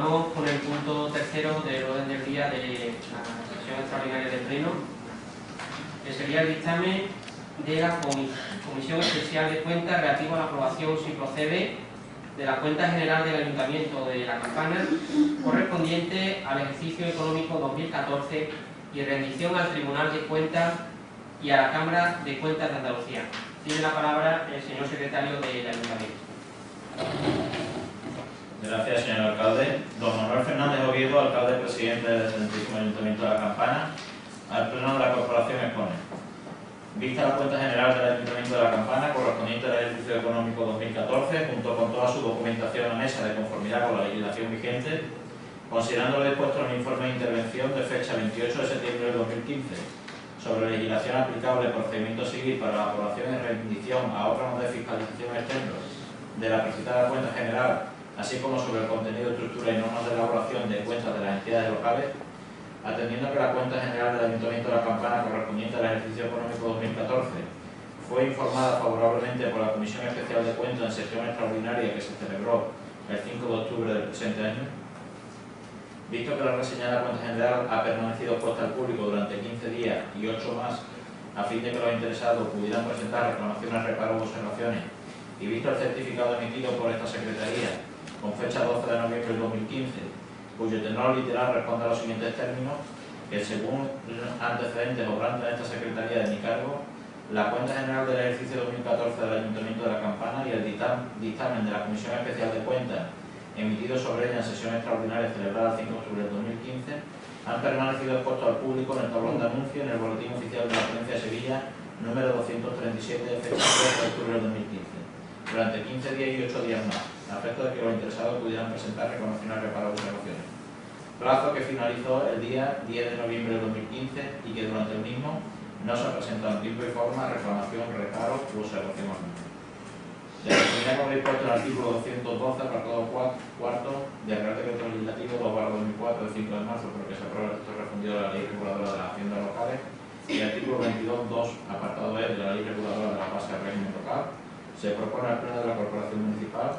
Continuamos con el punto tercero del orden del día de la sesión extraordinaria del Pleno, que sería el dictamen de la Comisión Especial de Cuentas relativo a la aprobación, si procede, de la cuenta general del Ayuntamiento de La Campana correspondiente al ejercicio económico 2014 y rendición al Tribunal de Cuentas y a la Cámara de Cuentas de Andalucía. Tiene la palabra el señor secretario del Ayuntamiento. Gracias, señor alcalde. Don Manuel Fernández Oviedo, alcalde presidente del 75 Ayuntamiento de La Campana, al Pleno de la Corporación expone: vista la cuenta general del Ayuntamiento de La Campana correspondiente al ejercicio económico 2014, junto con toda su documentación anexa de conformidad con la legislación vigente, considerando lo dispuesto en el informe de intervención de fecha 28 de septiembre de 2015 sobre legislación aplicable al procedimiento civil para la aprobación y rendición a órganos de fiscalización externos de la precitada cuenta general, así como sobre el contenido, estructura y normas de elaboración de cuentas de las entidades locales, atendiendo que la cuenta general del Ayuntamiento de La Campana correspondiente al ejercicio económico 2014 fue informada favorablemente por la Comisión Especial de Cuentas en sesión extraordinaria que se celebró el 5 de octubre del presente año, visto que la reseñada cuenta general ha permanecido puesta al público durante 15 días y 8 más, a fin de que los interesados pudieran presentar reclamaciones, reparos o observaciones, y visto el certificado emitido por esta Secretaría con fecha 12 de noviembre de 2015, cuyo tenor literal responde a los siguientes términos: que según antecedentes obrantes de esta Secretaría de mi cargo, la cuenta general del ejercicio 2014 del Ayuntamiento de La Campana y el dictamen de la Comisión Especial de Cuentas emitido sobre ella en sesión extraordinaria celebrada el 5 de octubre de 2015 han permanecido expuestos al público en el tablón de anuncio en el Boletín Oficial de la Provincia de Sevilla número 237 de fecha 3 de octubre de 2015 durante 15 días y 8 días más, a efecto de que los interesados pudieran presentar reclamaciones, reparos y observaciones, plazo que finalizó el día 10 de noviembre de 2015 y que durante el mismo no se ha presentado en tiempo y forma reclamación, reparo u observación alguna. De conformidad con lo dispuesto en el artículo 212, apartado cuarto del Real Decreto Legislativo 2/2004 de 5 de marzo, por el que se aprueba el texto refundido de la Ley Reguladora de las Haciendas Locales, y el artículo 22.2, apartado E de la Ley Reguladora de la Base del Régimen Local, se propone al Pleno de la Corporación Municipal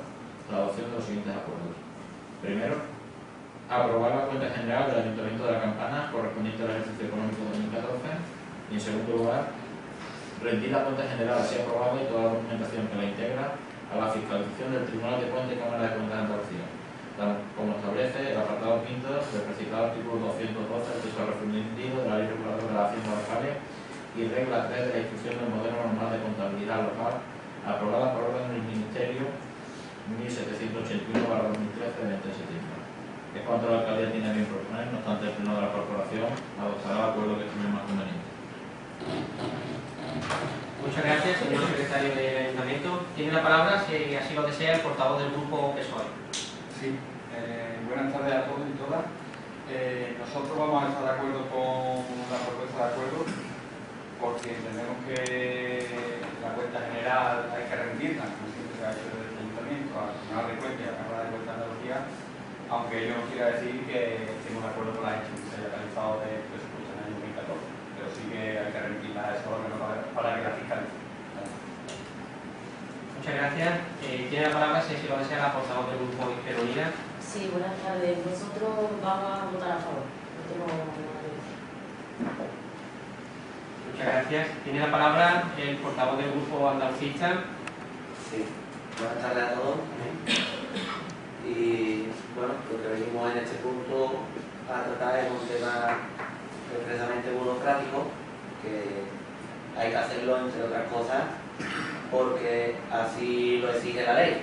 la adopción de los siguientes acuerdos. Primero, aprobar la cuenta general del Ayuntamiento de La Campana correspondiente al ejercicio económico 2014 y, en segundo lugar, rendir la cuenta general así aprobada y toda la documentación que la integra a la fiscalización del Tribunal de Cuentas y Cámara de Cuentas de Andalucía, como establece el apartado quinto del precitado artículo 212 del texto refundido de la Ley Reguladora de las Haciendas Locales y regla 3 de la instrucción del modelo normal de contabilidad local, aprobada por orden del Ministerio 1781/2013 de 20 de septiembre. Es cuanto la alcaldía tiene bien proponer, no obstante el Pleno de la Corporación adoptará el acuerdo que estime más conveniente. Muchas gracias, señor secretario del Ayuntamiento. Tiene la palabra, si así lo desea, el portavoz del Grupo PSOE. Sí, buenas tardes a todos y todas. Nosotros vamos a estar de acuerdo con la propuesta de acuerdo porque entendemos que la cuenta general hay que rendirla, como siempre se ha hecho desde el Ayuntamiento, al Tribunal de Cuentas y a la Cámara de Cuentas de Andalucía, aunque ello no quiera decir que estemos de acuerdo con la gestión que se haya realizado de presupuesto en el año 2014, pero sí que hay que rendirla a ese órgano para que la fiscalice. Muchas gracias. Tiene la palabra, si lo desea, la portavoz del Grupo Izquierda Unida. Sí, buenas tardes. Nosotros vamos a votar a favor. No tengo nada que decir. Muchas gracias. Tiene la palabra el portavoz del Grupo Andalucista. Sí, buenas tardes a todos. Y bueno, lo que venimos en este punto a tratar es un tema expresamente burocrático, que hay que hacerlo, entre otras cosas, porque así lo exige la ley.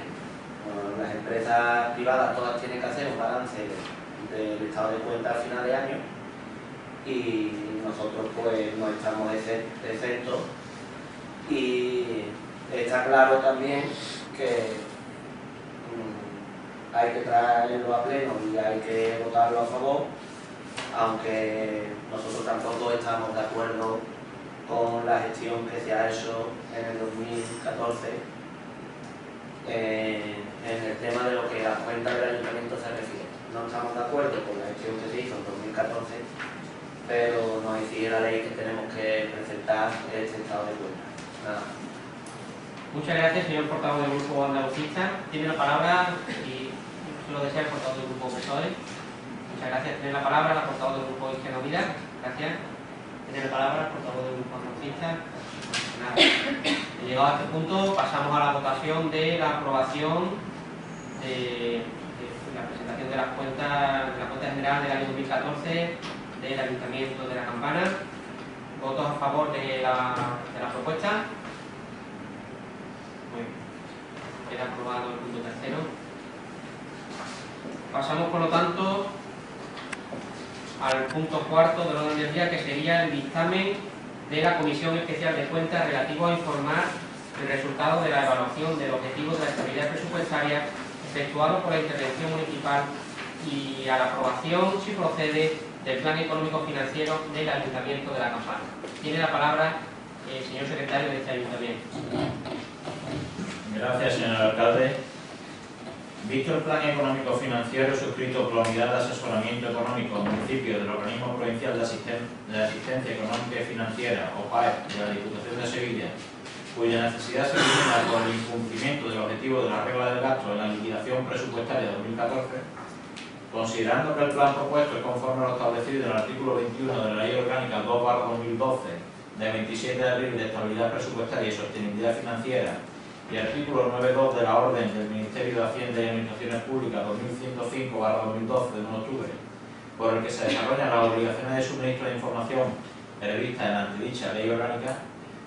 Bueno, las empresas privadas todas tienen que hacer un balance del estado de cuenta al final de año y nosotros pues no estamos exentos, y está claro también que hay que traerlo a pleno y hay que votarlo a favor, aunque nosotros tampoco estamos de acuerdo con la gestión que se ha hecho en el 2014 en el tema de lo que a las cuentas del Ayuntamiento se refiere. No estamos de acuerdo con la gestión que se hizo en 2014, pero nos exige la ley que tenemos que presentar este estado de cuentas. Nada más. Muchas gracias, señor portavoz del Grupo Andalucista. Tiene la palabra, y si lo desea, el portavoz del Grupo PSOE. PSOE. Muchas gracias. Tiene la palabra la portavoz del Grupo Izquierda Unida. Gracias. Tiene la palabra el portavoz del Grupo Anarquista. Nada. Llegado a este punto, pasamos a la votación de la aprobación de la presentación de la cuenta general del año 2014 del Ayuntamiento de La Campana. ¿Votos a favor de la propuesta? Muy bien. Queda aprobado el punto tercero. Pasamos, por lo tanto, al punto cuarto del orden del día, que sería el dictamen de la Comisión Especial de Cuentas relativo a informar el resultado de la evaluación del objetivo de la estabilidad presupuestaria efectuado por la intervención municipal y a la aprobación, si procede, del Plan Económico Financiero del Ayuntamiento de La Campana. Tiene la palabra el señor secretario de este Ayuntamiento. Gracias, señor alcalde. Visto el Plan Económico Financiero suscrito por la Unidad de Asesoramiento Económico al municipio del Organismo Provincial de Asistencia Económica y Financiera, OPAE, de la Diputación de Sevilla, cuya necesidad se origina por el incumplimiento del objetivo de la regla del gasto en la liquidación presupuestaria 2014, considerando que el plan propuesto es conforme a lo establecido en el artículo 21 de la Ley Orgánica 2/2012 de 27 de abril de Estabilidad Presupuestaria y Sostenibilidad Financiera y artículo 9.2 de la Orden del Ministerio de Hacienda y Administraciones Públicas 2105/2012 de 1 de octubre, por el que se desarrollan las obligaciones de suministro de información previstas en la antedicha Ley Orgánica,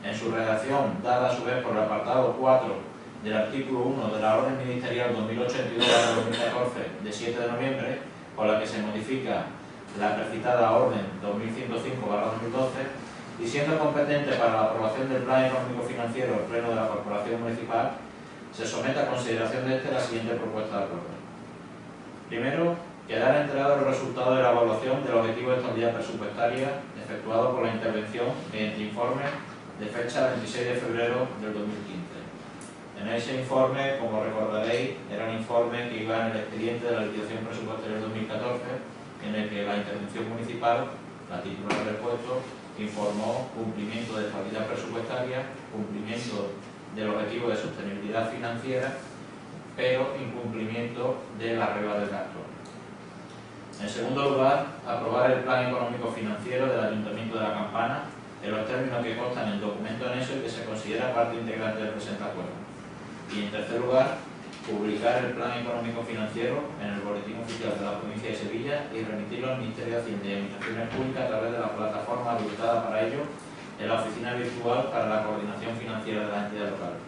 en su redacción, dada a su vez por el apartado 4 del artículo 1 de la Orden Ministerial 2082/2014 de 7 de noviembre, por la que se modifica la precitada Orden 2105/2012, y siendo competente para la aprobación del Plan Económico Financiero del Pleno de la Corporación Municipal, se somete a consideración de la siguiente propuesta de acuerdo. Primero, quedar enterado el resultado de la evaluación del objetivo de estabilidad presupuestaria efectuado por la intervención mediante informe de fecha 26 de febrero del 2015. En ese informe, como recordaréis, era un informe que iba en el expediente de la liquidación presupuestaria del 2014, en el que la intervención municipal, la titular del puesto, informó cumplimiento de estabilidad presupuestaria, cumplimiento del objetivo de sostenibilidad financiera, pero incumplimiento de la regla del gasto. En segundo lugar, aprobar el Plan Económico Financiero del Ayuntamiento de La Campana en los términos que constan en el documento anexo y que se considera parte integrante del presente acuerdo. Y en tercer lugar, publicar el Plan Económico Financiero en el Boletín Oficial de la Provincia de Sevilla y remitirlo al Ministerio de Hacienda y Administraciones Públicas a través de la plataforma habilitada para ello en la Oficina Virtual para la Coordinación Financiera de las entidades locales.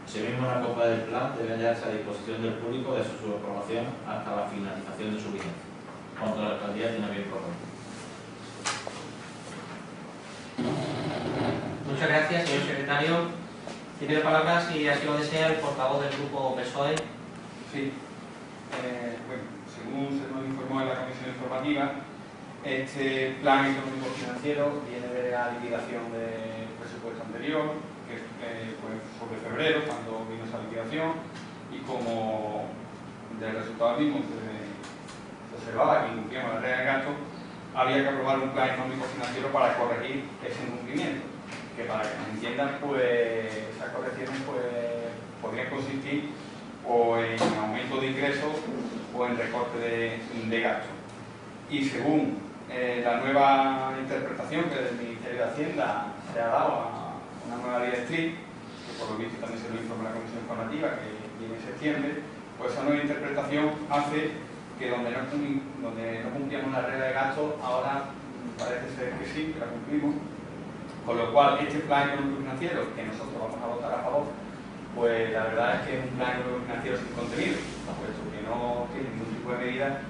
Asimismo, una copia del plan debe hallarse a disposición del público desde su aprobación hasta la finalización de su vigencia. Cuanto a la alcaldía, tiene bien proponer. Muchas gracias, señor secretario. Tiene la palabra, si así lo desea, el portavoz del Grupo PSOE. Sí. Bueno, según se nos informó en la comisión informativa, este plan económico financiero viene de la liquidación del presupuesto anterior, que fue sobre febrero, cuando vino esa liquidación, y como del resultado mismo se observaba que incumplíamos la regla de gasto, había que aprobar un plan económico financiero para corregir ese incumplimiento, que para que nos entiendan, pues esas correcciones podrían consistir o en aumento de ingresos o en recorte de gastos. Y según la nueva interpretación que del Ministerio de Hacienda se ha dado a una nueva directriz, que por lo visto también se lo informa la Comisión Informativa, que viene en septiembre, pues esa nueva interpretación hace que donde no cumplíamos la regla de gasto, ahora parece ser que sí, que la cumplimos. Con lo cual, este plan económico financiero, que nosotros vamos a votar a favor, pues la verdad es que es un plan económico financiero sin contenido, puesto que no tiene ningún tipo de medida,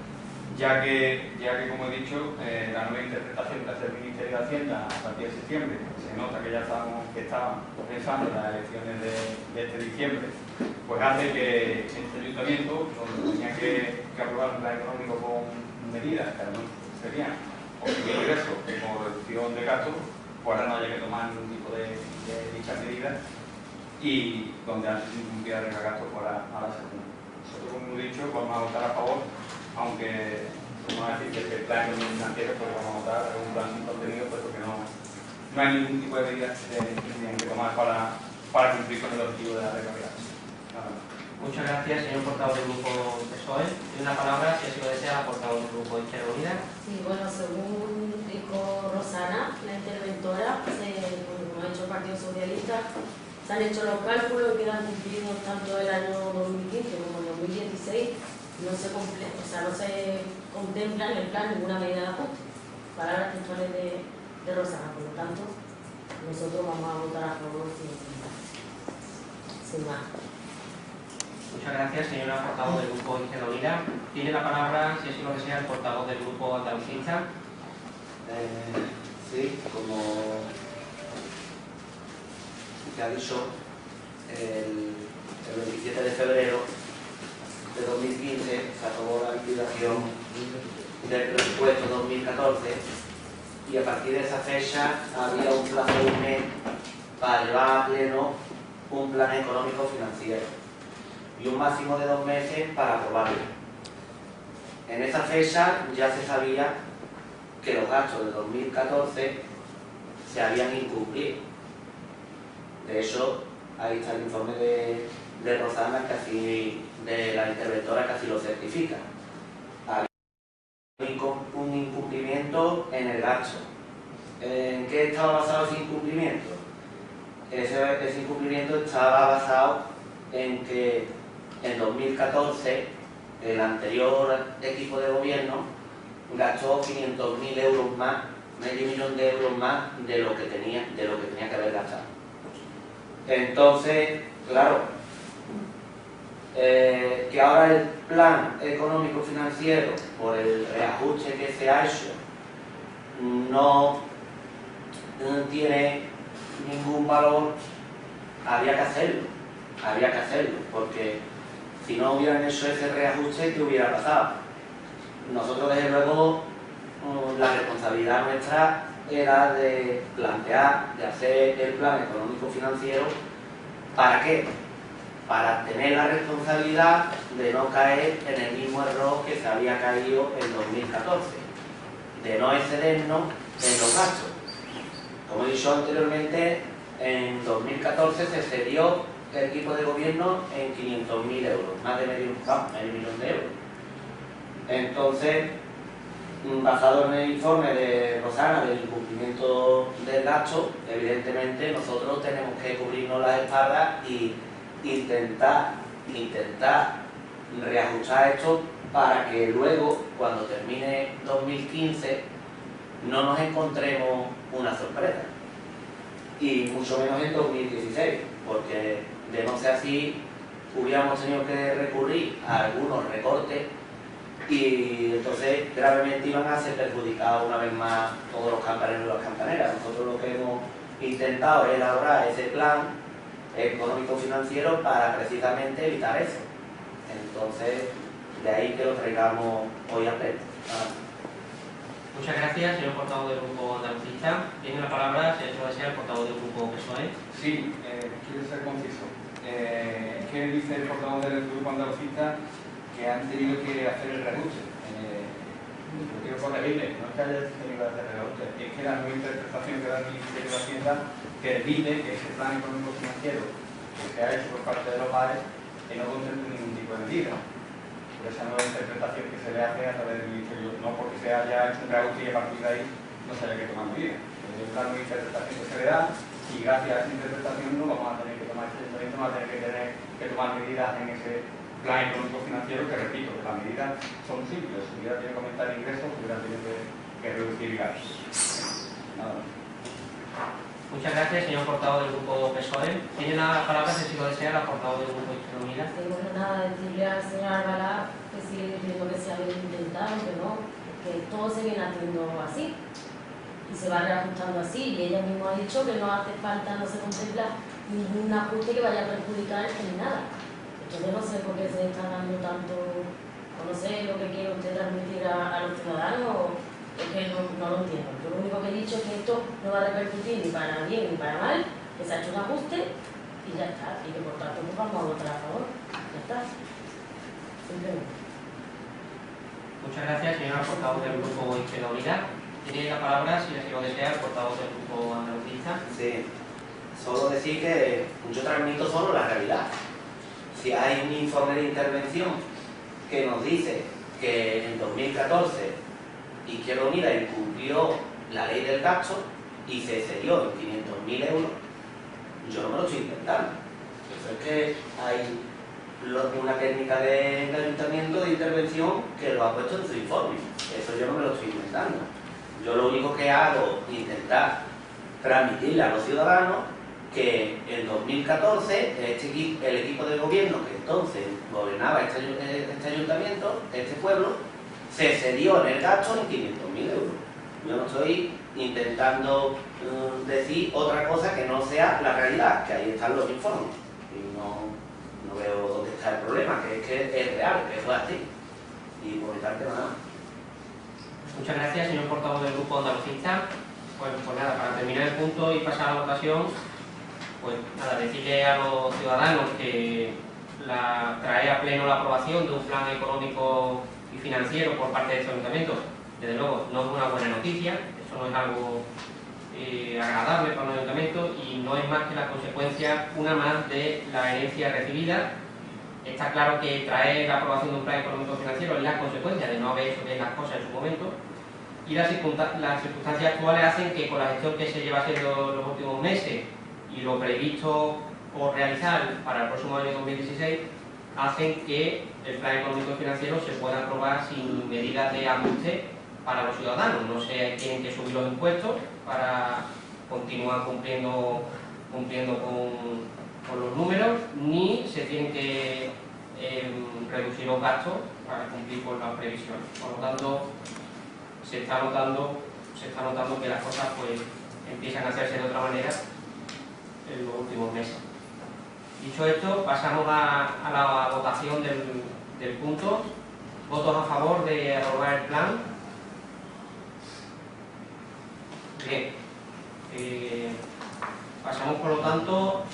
ya que como he dicho, la nueva interpretación que hace el Ministerio de Hacienda a partir de septiembre, se nota que ya estaban pensando en las elecciones de este diciembre, pues hace que este ayuntamiento, donde tenía que aprobar un plan económico con medidas que además serían o sin ingresos o reducción de gastos, pues ahora no haya que tomar ningún tipo de dichas medidas, y donde antes se incumplía la regla de gasto, pues ahora se cumple. Nosotros, como he dicho, vamos a votar a favor, aunque vamos a decir que el plan financiero, pues vamos a votar un plan sin contenido, puesto que no hay ningún tipo de medidas que se tienen que tomar para cumplir con el objetivo de la regla de gasto. Nada más. Muchas gracias, señor portavoz del Grupo PSOE. Tiene la palabra, si así lo desea, la portavoz del Grupo Izquierda Unida. Sí, bueno, según dijo Rosana, la interventora, como ha hecho el Partido Socialista, se han hecho los cálculos y quedan cumplidos tanto el año 2015 como el 2016. No se contempla en el plan ninguna medida de ajuste. Palabras textuales de Rosana. Por lo tanto, nosotros vamos a votar a favor sin más. Muchas gracias, señora portavoz del Grupo Izquierda Unida. Tiene la palabra, si así lo desea, el portavoz del Grupo Andalucista. Sí, como se ha dicho, el 27 de febrero de 2015 se aprobó la liquidación del presupuesto 2014 y a partir de esa fecha había un plazo de un mes para llevar a pleno un plan económico financiero y un máximo de 2 meses para aprobarlo. En esa fecha ya se sabía que los gastos de 2014 se habían incumplido. De hecho, ahí está el informe de Rosana, que así, de la interventora, que así lo certifica. Había un incumplimiento en el gasto. ¿En qué estaba basado ese incumplimiento? Ese incumplimiento estaba basado en que en 2014 el anterior equipo de gobierno gastó 500.000 euros más, medio millón de euros más de lo que tenía que haber gastado. Entonces, claro, que ahora el plan económico financiero, por el reajuste que se ha hecho, no tiene ningún valor, había que hacerlo, porque si no hubieran hecho ese reajuste, ¿qué hubiera pasado? Nosotros, desde luego, la responsabilidad nuestra era de plantear, de hacer el plan económico financiero. ¿Para qué? Para tener la responsabilidad de no caer en el mismo error que se había caído en 2014, de no excedernos en los gastos. Como he dicho anteriormente, en 2014 se excedió el equipo de gobierno en 500.000 euros, más de medio millón de euros. Entonces, basado en el informe de Rosana del incumplimiento del gasto, evidentemente nosotros tenemos que cubrirnos las espaldas y intentar reajustar esto para que luego, cuando termine 2015, no nos encontremos una sorpresa. Y mucho menos en 2016, porque de no ser así, hubiéramos tenido que recurrir a algunos recortes y entonces gravemente iban a ser perjudicados una vez más todos los campaneros y las campaneras. Nosotros lo que hemos intentado es elaborar ese plan económico-financiero para precisamente evitar eso. Entonces, de ahí que lo traigamos hoy a pleno. Muchas gracias, señor portavoz del Grupo Andalucista. Tiene la palabra, si así lo desea, el portavoz del Grupo PSOE. Sí, quiero ser conciso. Es que dice el portavoz del Grupo Andalucista que han tenido que hacer el reajuste. Yo quiero corregirle, no es que haya tenido que hacer el reajuste, es que la nueva interpretación que da el Ministerio de Hacienda permite que ese plan económico financiero que se ha hecho por parte de los padres no contemple ningún tipo de medida. Por esa nueva interpretación que se le hace a través del Ministerio, no porque se haya hecho un reajuste y a partir de ahí no se haya que tomar medidas. Es la nueva interpretación que se le da y gracias a esa interpretación no vamos a tener que tomar, no va a tener que tomar medidas en ese plan económico financiero, que repito, que las medidas son simples. Si hubiera tenido que aumentar ingresos, hubiera tenido que reducir gastos. Nada más. Muchas gracias, señor portavoz del Grupo PSOE. Tiene la palabra, si lo desea, la portavoz del Grupo Izquierda Unida. Sí, bueno, nada, decirle al señor Albalá que sigue diciendo que se ha intentado, que no, que todo se viene haciendo así y se va reajustando así, y ella misma ha dicho que no hace falta, no se contempla ningún ajuste que vaya a perjudicar en nada. Entonces no sé por qué se está dando tanto, o no sé lo que quiere usted transmitir a los ciudadanos, es que no lo entiendo. Yo lo único que he dicho es que esto no va a repercutir ni para bien ni para mal, que se ha hecho un ajuste y ya está, y que por tanto pues vamos a votar a favor, ya está, simplemente. Muchas gracias, señora portavoz del Grupo Izquierda Unida. Tiene la palabra, si así lo desea, el portavoz del Grupo Andalucista. Sí, solo decir que yo transmito solo la realidad. si hay un informe de intervención que nos dice que en 2014 Izquierda Unida incumplió la ley del gasto y se excedió en 500.000 euros, yo no me lo estoy inventando. Eso es que hay una técnica del ayuntamiento de intervención que lo ha puesto en su informe. Eso yo no me lo estoy inventando. Yo lo único que hago es intentar transmitirle a los ciudadanos que en 2014 el equipo de gobierno que entonces gobernaba este ayuntamiento, este pueblo, se excedió en el gasto en 500.000 euros. Yo no estoy intentando decir otra cosa que no sea la realidad, que ahí están los informes. Y no veo dónde está el problema, que es real, que eso es así. Y por mi parte nada. Muchas gracias, señor portavoz del Grupo Andalucista. Pues nada, para terminar el punto y pasar a la votación, pues nada, decirle a los ciudadanos que trae a pleno la aprobación de un plan económico y financiero por parte de este ayuntamiento, desde luego no es una buena noticia, eso no es algo agradable para un ayuntamiento y no es más que la consecuencia, una más, de la herencia recibida. Está claro que traer la aprobación de un plan económico y financiero es la consecuencia de no haber hecho bien las cosas en su momento, y las circunstancias actuales hacen que con la gestión que se lleva haciendo los últimos meses y lo previsto por realizar para el próximo año 2016 hacen que el plan económico y financiero se pueda aprobar sin medidas de ajuste para los ciudadanos. No se tienen que subir los impuestos para continuar cumpliendo con los números, ni se tienen que reducir los gastos para cumplir con las previsiones. Por lo tanto, se está notando que las cosas pues empiezan a hacerse de otra manera en los últimos meses. Dicho esto, pasamos a la votación del punto. ¿Votos a favor de aprobar el plan? Bien. Pasamos por lo tanto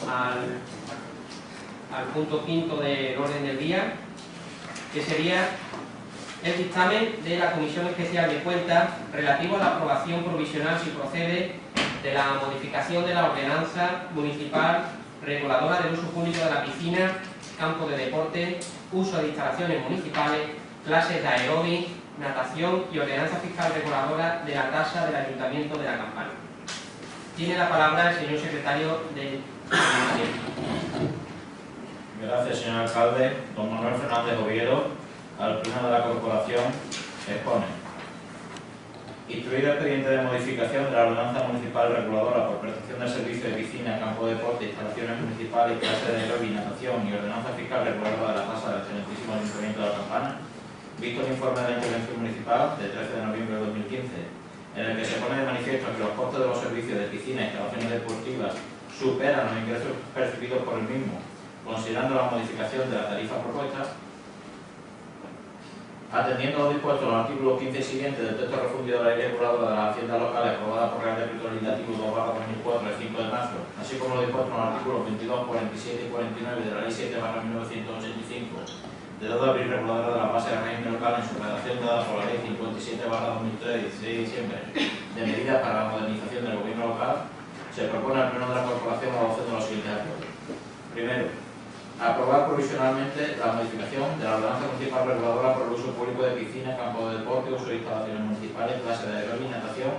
al punto quinto del orden del día, que sería el dictamen de la Comisión Especial de Cuentas relativo a la aprobación provisional, si procede, de la modificación de la ordenanza municipal reguladora del uso público de la piscina, campo de deporte, uso de instalaciones municipales, clases de aeróbic, natación y ordenanza fiscal reguladora de la tasa del Ayuntamiento de la Campana. Tiene la palabra el señor secretario del Ayuntamiento. Gracias, señor alcalde. Don Manuel Fernández Oviedo, al Pleno de la Corporación, expone: instruir el expediente de modificación de la ordenanza municipal reguladora por prestación del servicio de piscina, campo de deporte, instalaciones municipales, clases de aeróbic, natación y ordenanza fiscal reguladora de la tasa del excelentísimo Ayuntamiento de la Campana, visto el informe de la intervención municipal del 13 de noviembre de 2015, en el que se pone de manifiesto que los costes de los servicios de piscina e instalaciones deportivas superan los ingresos percibidos por el mismo, considerando la modificación de la tarifa propuesta. Atendiendo a lo dispuesto en los artículos 15 y siguientes del texto refundido de la ley reguladora de las haciendas locales aprobada por Real Decreto Legislativo 2/2004 del 5 de marzo, así como lo dispuesto en los artículos 22, 47 y 49 de la ley 7/1985 de 2 de abril reguladora de la base del régimen local en su redacción dada por la ley 57/2003 de 16 de diciembre de medidas para la modernización del gobierno local, se propone al Pleno de la Corporación la adopción de los siguientes acuerdos. Primero, aprobar provisionalmente la modificación de la ordenanza municipal reguladora por el uso público de piscina, campo de deporte, uso de instalaciones municipales, clase de aeróbic, natación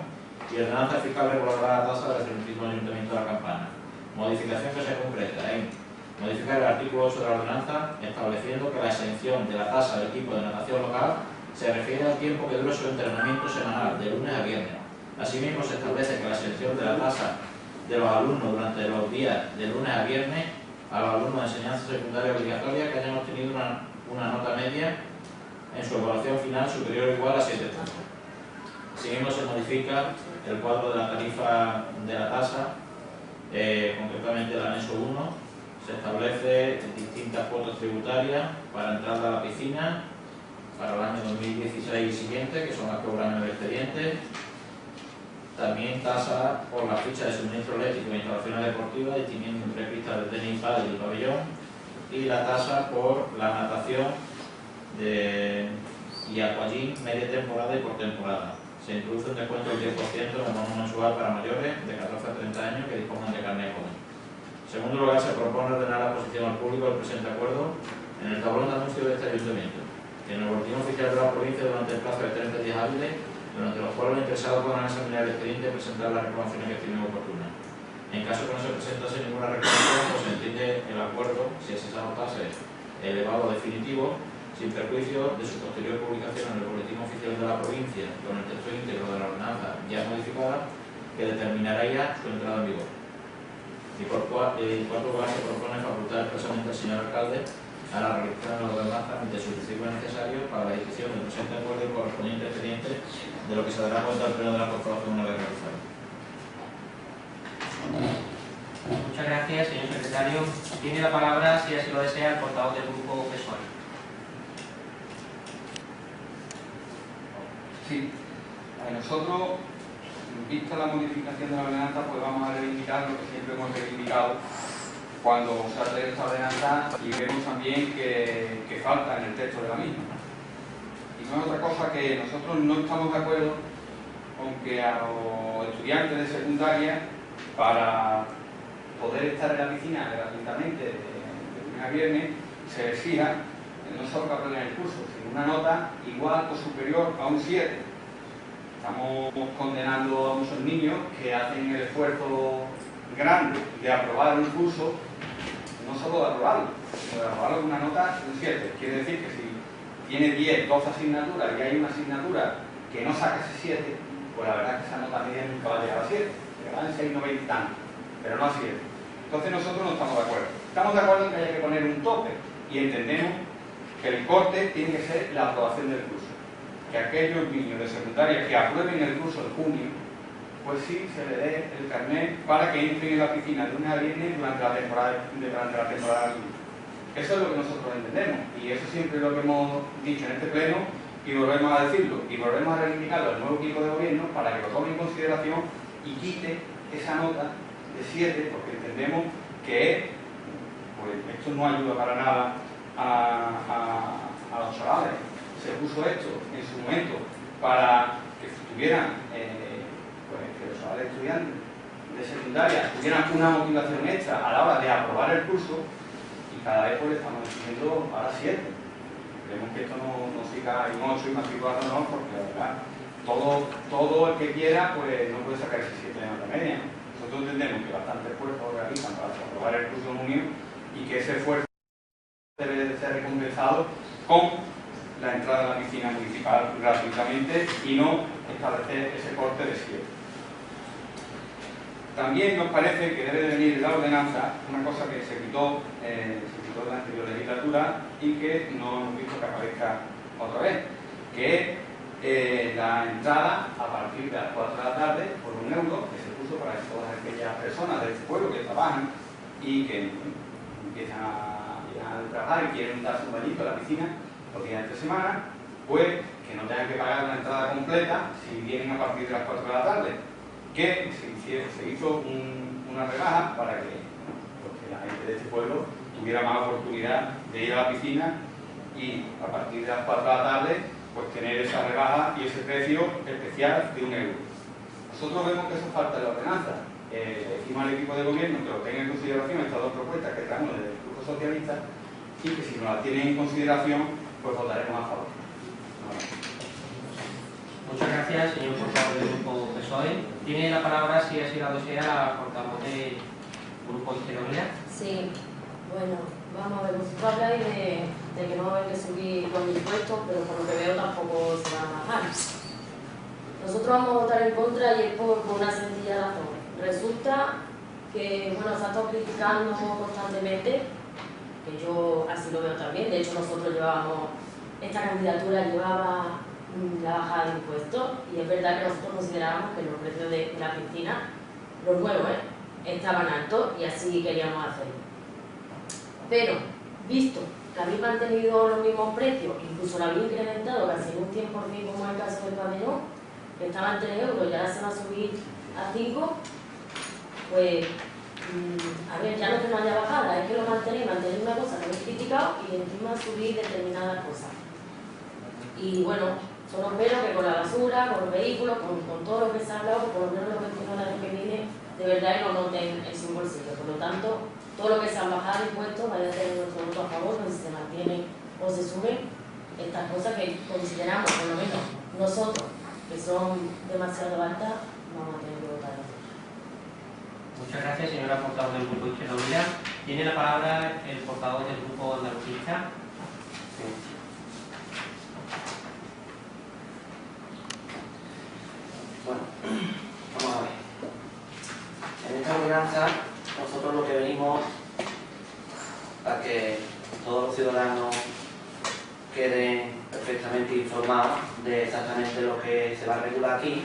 y ordenanza fiscal reguladora de la tasa del excelentísimo Ayuntamiento de la Campana. Modificación que se concreta en modificar el artículo 8 de la ordenanza, estableciendo que la exención de la tasa del equipo de natación local se refiere al tiempo que dure su entrenamiento semanal, de lunes a viernes. Asimismo, se establece que la exención de la tasa de los alumnos durante los días de lunes a viernes a los alumnos de enseñanza secundaria obligatoria que hayan obtenido una nota media en su evaluación final superior o igual a 7 puntos. Asimismo, se modifica el cuadro de la tarifa de la tasa, concretamente el anexo 1. Se establece distintas cuotas tributarias para entrar a la piscina para el año 2016 y siguiente, que son las que obran en el expediente. También tasa por la ficha de suministro eléctrico e instalaciones deportivas, distinguiendo entre pistas de tenis, pádel y pabellón, y la tasa por la natación y aquagym media temporada y por temporada. Se introduce un descuento del 10% en el bono mensual para mayores de 14 a 30 años que dispongan de carnet joven. En segundo lugar, se propone ordenar la exposición al público del presente acuerdo en el tablón de anuncios de este ayuntamiento, y en el boletín oficial de la provincia durante el plazo de 30 días hábiles, durante los cuales los interesados podrán examinar el expediente y presentar las reclamaciones que estimen oportunas. En caso que no se presentase ninguna reclamación, pues se entiende el acuerdo, si así se adoptase, elevado a definitivo, sin perjuicio de su posterior publicación en el boletín oficial de la provincia con el texto íntegro de la ordenanza ya modificada, que determinará ya su entrada en vigor. Y por cuarto lugar, se propone facultar expresamente al señor alcalde a la realización de la ordenanza ante sus discípulos necesarios para la ejecución del presente acuerdo y correspondiente expediente, de lo que se dará cuenta al pleno de la corporación una vez realizado. Muchas gracias, señor secretario. Tiene la palabra, si así lo desea, el portavoz del grupo PSOE. Sí, nosotros, vista la modificación de la ordenanza, pues vamos a reivindicar lo que siempre hemos reivindicado cuando se hace esta ordenanza y vemos también que falta en el texto de la misma. Y no es otra cosa que nosotros no estamos de acuerdo con que a los estudiantes de secundaria, para poder estar en la piscina gratuitamente de lunes a viernes, se les exija no solo que aprueben el curso, sino una nota igual o superior a un 7. Estamos condenando a muchos niños que hacen el esfuerzo grande de aprobar un curso, no solo de aprobarlo, sino de aprobarlo con una nota de un 7. Quiere decir que si tiene 10, 12 asignaturas y hay una asignatura que no saca ese 7, pues la verdad es que esa nota media nunca va a llegar a 7, llegará en 6, 90 y tanto, pero no a 7. Entonces nosotros no estamos de acuerdo. Estamos de acuerdo en que haya que poner un tope y entendemos que el corte tiene que ser la aprobación del curso. Que aquellos niños de secundaria que aprueben el curso en junio, pues sí se le dé el carnet para que entren en la piscina de lunes a viernes durante la temporada. Eso es lo que nosotros entendemos y eso siempre es lo que hemos dicho en este pleno y volvemos a decirlo y volvemos a reivindicarlo al nuevo equipo de gobierno para que lo tome en consideración y quite esa nota de 7, porque entendemos que pues, esto no ayuda para nada a los chavales. Se puso esto en su momento para que tuvieran, pues, que los chavales estudiantes de secundaria tuvieran una motivación extra a la hora de aprobar el curso y cada vez pues estamos exigiendo ahora 7. Queremos que esto no siga en 8 y matriculándonos porque la verdad todo el que quiera pues no puede sacar ese 7 de nota media. Nosotros entendemos que bastante esfuerzo realizan para aprobar el curso en junio y que ese esfuerzo debe de ser recompensado con la entrada a la piscina municipal gratuitamente y no establecer ese corte de 7. También nos parece que debe de venir en la ordenanza una cosa que se quitó en la anterior legislatura y que no hemos visto que aparezca otra vez, que es la entrada a partir de las 4 de la tarde por 1 euro que se puso para todas aquellas personas del pueblo que trabajan y que empiezan a trabajar y quieren darse un bañito a la piscina los días de semana, pues que no tengan que pagar la entrada completa si vienen a partir de las 4 de la tarde, que se hizo una rebaja para que la gente de este pueblo tuviera más oportunidad de ir a la piscina y a partir de las 4 de la tarde pues tener esa rebaja y ese precio especial de 1 euro. Nosotros vemos que eso falta en la ordenanza. Decimos al equipo de gobierno que lo tenga en consideración estas dos propuestas que traemos desde el Grupo Socialista y que si no las tienen en consideración pues votaremos a favor. Muchas gracias, señor portavoz del grupo PSOE. Tiene la palabra, si así la desea, la portavoz del grupo Izquierda Unida. Sí, bueno, vamos a ver, vosotros habláis de que no hay que subir los impuestos, pero por lo que veo tampoco se van a bajar. Nosotros vamos a votar en contra y es por una sencilla razón. Resulta que, bueno, se ha estado criticando constantemente, que yo así lo veo también. De hecho, nosotros esta candidatura llevaba la bajada de impuestos y es verdad que nosotros considerábamos que los precios de la piscina, los nuevos, estaban altos y así queríamos hacerlo. Pero, visto que habéis mantenido los mismos precios, incluso lo habéis incrementado casi en un 100%, como es el caso del pabellón, que estaba en 3 euros y ahora se va a subir a 5, pues, a ver, ya no que no haya bajada, es que lo mantenéis una cosa que habéis criticado y encima subir determinadas cosas. Y bueno, Solo espero que con la basura, con los vehículos, con todo lo que se ha hablado, que por lo menos los vecinos del año que viene de verdad lo noten en su bolsillo. Por lo tanto, todo lo que se han bajado de impuestos vaya a tener nuestro voto a favor, donde se mantienen o se suben estas cosas que consideramos, por lo menos nosotros, que son demasiado altas, vamos a tener que votar. Muchas gracias, señora portavoz del Grupo Izquierda Unida. Tiene la palabra el portavoz del Grupo Andalucista. Bueno, vamos a ver. En esta ordenanza, nosotros lo que venimos para que todos los ciudadanos queden perfectamente informados de exactamente lo que se va a regular aquí,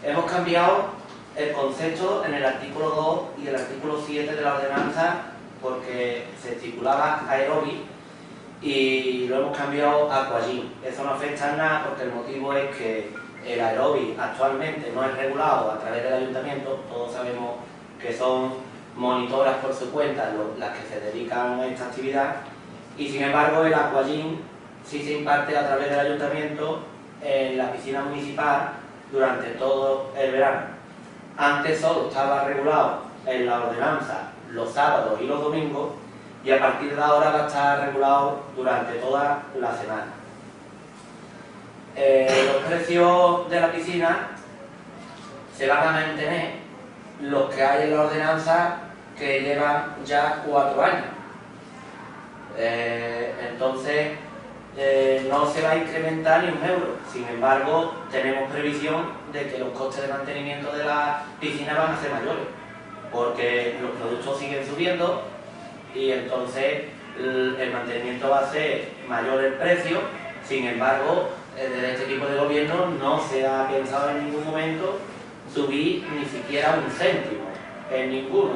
hemos cambiado el concepto en el artículo 2 y el artículo 7 de la ordenanza porque se estipulaba aerobi y lo hemos cambiado a aquagym. Eso no afecta en nada porque el motivo es que el aerobi actualmente no es regulado a través del ayuntamiento. Todos sabemos que son monitoras por su cuenta las que se dedican a esta actividad, y sin embargo el aquagym sí se imparte a través del ayuntamiento en la piscina municipal durante todo el verano. Antes solo estaba regulado en la ordenanza los sábados y los domingos, y a partir de ahora va a estar regulado durante toda la semana. Los precios de la piscina se van a mantener los que hay en la ordenanza, que llevan ya 4 años. Entonces no se va a incrementar ni un euro. Sin embargo, tenemos previsión de que los costes de mantenimiento de la piscina van a ser mayores, porque los productos siguen subiendo y entonces el mantenimiento va a ser mayor el precio. Sin embargo, desde este equipo de gobierno no se ha pensado en ningún momento subir ni siquiera un céntimo en ninguno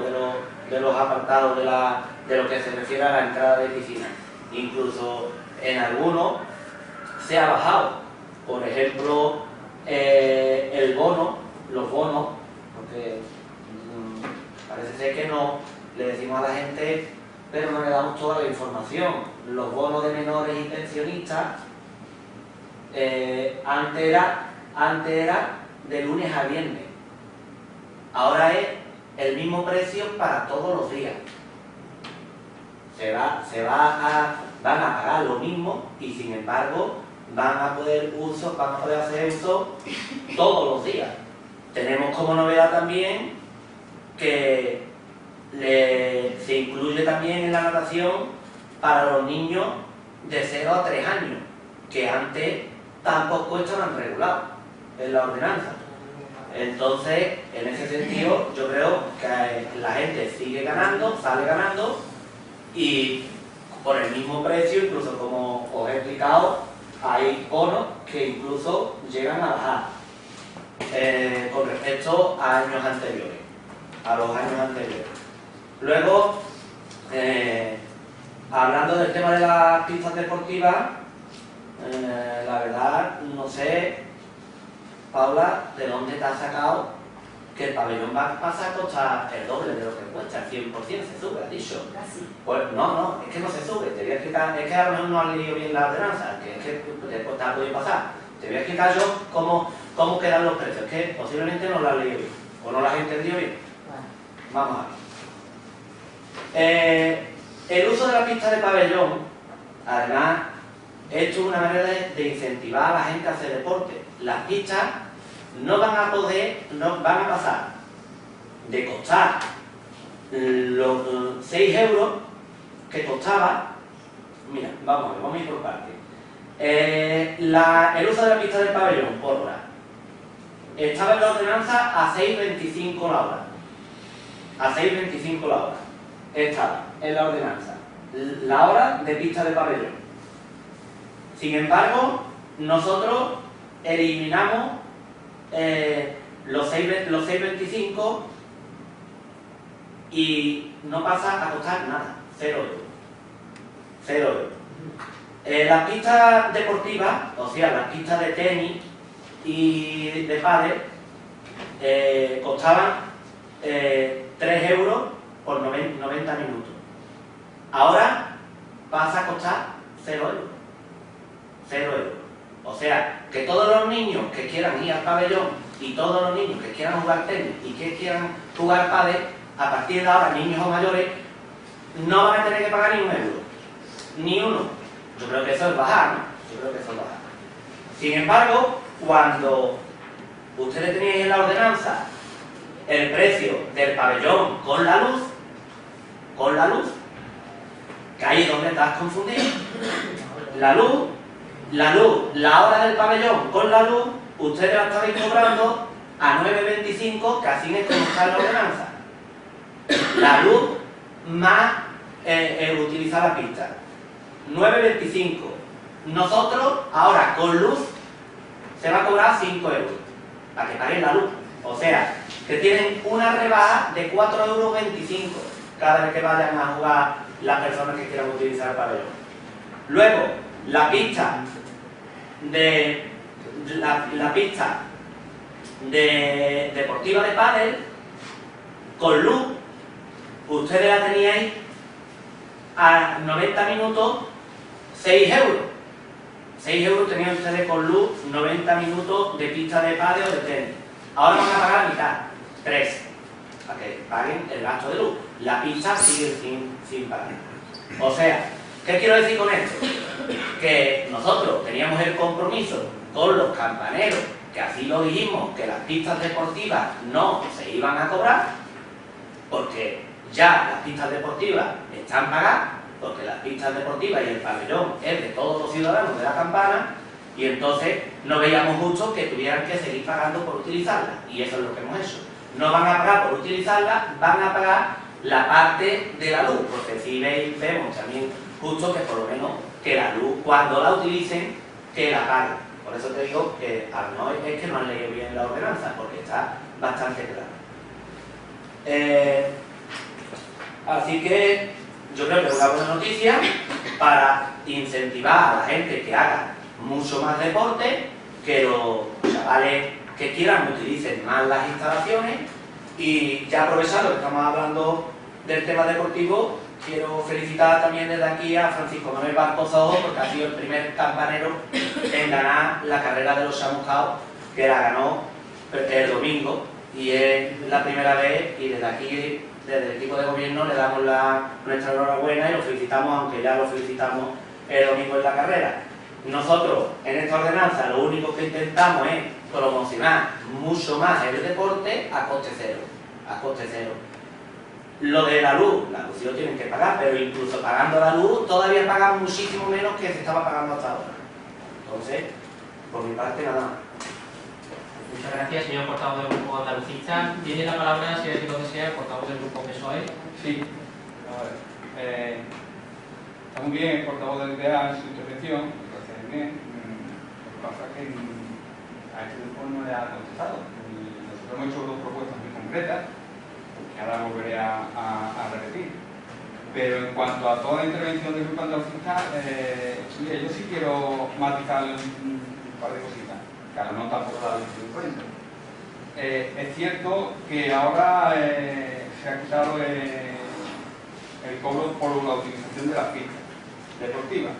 de los apartados de lo que se refiere a la entrada de piscina. Incluso en algunos se ha bajado. Por ejemplo, el bono, los bonos, porque parece ser que no le decimos a la gente, pero no le damos toda la información. Los bonos de menores y pensionistas, antes era de lunes a viernes. Ahora es el mismo precio para todos los días. Van a pagar lo mismo y sin embargo van a poder hacer uso todos los días. Tenemos como novedad también que se incluye también en la natación para los niños de 0 a 3 años, que antes tampoco estaban regulados en la ordenanza. Entonces, en ese sentido, yo creo que la gente sigue ganando, sale ganando, y por el mismo precio, incluso como os he explicado, hay bonos que incluso llegan a bajar con respecto a años anteriores, a los años anteriores. Luego, hablando del tema de las pistas deportivas, la verdad, no sé, Paula, ¿de dónde te has sacado que el pabellón va a pasar a costar el doble de lo que cuesta? El 100% se sube, has dicho. Casi. Pues no, es que no se sube. Te voy a explicar, es que a lo mejor no has leído bien la ordenanza, que es que después te ha podido pasar. Te voy a explicar yo cómo quedan los precios, que posiblemente no lo has leído bien, o no lo has entendido bien. Vamos a ver. El uso de la pista de pabellón, además, esto es una manera de incentivar a la gente a hacer deporte. Las pistas no van a pasar de costar los 6 euros que costaba. Mira, vamos a ir por partes. El uso de la pista del pabellón por hora estaba en la ordenanza a 6,25 la hora. A 6,25 la hora estaba en la ordenanza la hora de pista de pabellón. Sin embargo, nosotros eliminamos los 6,25 y no pasa a costar nada, 0 euros. 0 euros. Las pistas deportivas, o sea, las pistas de tenis y de pádel, costaban 3 euros por 90 minutos. Ahora pasa a costar 0 euros. 0 euros. O sea, que todos los niños que quieran ir al pabellón y todos los niños que quieran jugar tenis y que quieran jugar pádel, a partir de ahora, niños o mayores, no van a tener que pagar ni un euro. Ni uno. Yo creo que eso es bajar, ¿no? Yo creo que eso es bajar. Sin embargo, cuando ustedes tenían en la ordenanza el precio del pabellón con la luz, que ahí es donde estás confundido, la hora del pabellón con la luz, ustedes la estaban cobrando a 9,25, que así es como está en la ordenanza. La luz más utilizar la pista. 9,25. Nosotros, ahora con luz, se va a cobrar 5 euros para que paguen la luz. O sea, que tienen una rebaja de 4,25 euros cada vez que vayan a jugar las personas que quieran utilizar el pabellón. Luego, la pista deportiva de pádel con luz, ustedes la teníais a 90 minutos 6 euros. 6 euros tenían ustedes con luz 90 minutos de pista de pádel o de tenis. Ahora van a pagar la mitad, 3, para que paguen el gasto de luz. La pista sigue sin pagar. O sea, ¿qué quiero decir con esto? Que nosotros teníamos el compromiso con los campaneros, que así lo dijimos, que las pistas deportivas no se iban a cobrar, porque ya las pistas deportivas están pagadas, porque las pistas deportivas y el pabellón es de todos los ciudadanos de la Campana, y entonces no veíamos justo que tuvieran que seguir pagando por utilizarlas, y eso es lo que hemos hecho. No van a pagar por utilizarlas, van a pagar la parte de la luz, porque si vemos también justo que por lo menos que la luz, cuando la utilicen, que la paguen. Por eso te digo que no es que no han leído bien la ordenanza, porque está bastante clara. Así que yo creo que es una buena noticia para incentivar a la gente que haga mucho más deporte, que los chavales que quieran utilicen más las instalaciones. Y ya aprovechando que estamos hablando del tema deportivo, quiero felicitar también desde aquí a Francisco Manuel Barcozojo, porque ha sido el primer campanero en ganar la carrera de los chamuscados, que la ganó el domingo, y es la primera vez, y desde aquí, desde el equipo de gobierno, le damos nuestra enhorabuena y lo felicitamos, aunque ya lo felicitamos el domingo en la carrera. Nosotros, en esta ordenanza, lo único que intentamos es promocionar mucho más el deporte a coste cero. A coste cero. Lo de la luz sí lo tienen que pagar, pero incluso pagando la luz todavía pagan muchísimo menos que se estaba pagando hasta ahora. Entonces, por mi parte, nada más. Muchas gracias, señor portavoz del Grupo Andalucista. Tiene la palabra, si es lo que sea, el portavoz del Grupo PSOE. Sí, a ver. Está muy bien el portavoz del DEA en su intervención, me parece bien. Lo que pasa es que a este grupo no le ha contestado. Nosotros hemos hecho dos propuestas muy concretas, que ahora volveré a repetir. Pero en cuanto a toda la intervención del Grupo Andalucista, yo sí quiero matizar un par de cositas, que ahora no tampoco la habéis tenido en cuenta. Es cierto que ahora se ha quitado el cobro por la utilización de las pistas deportivas,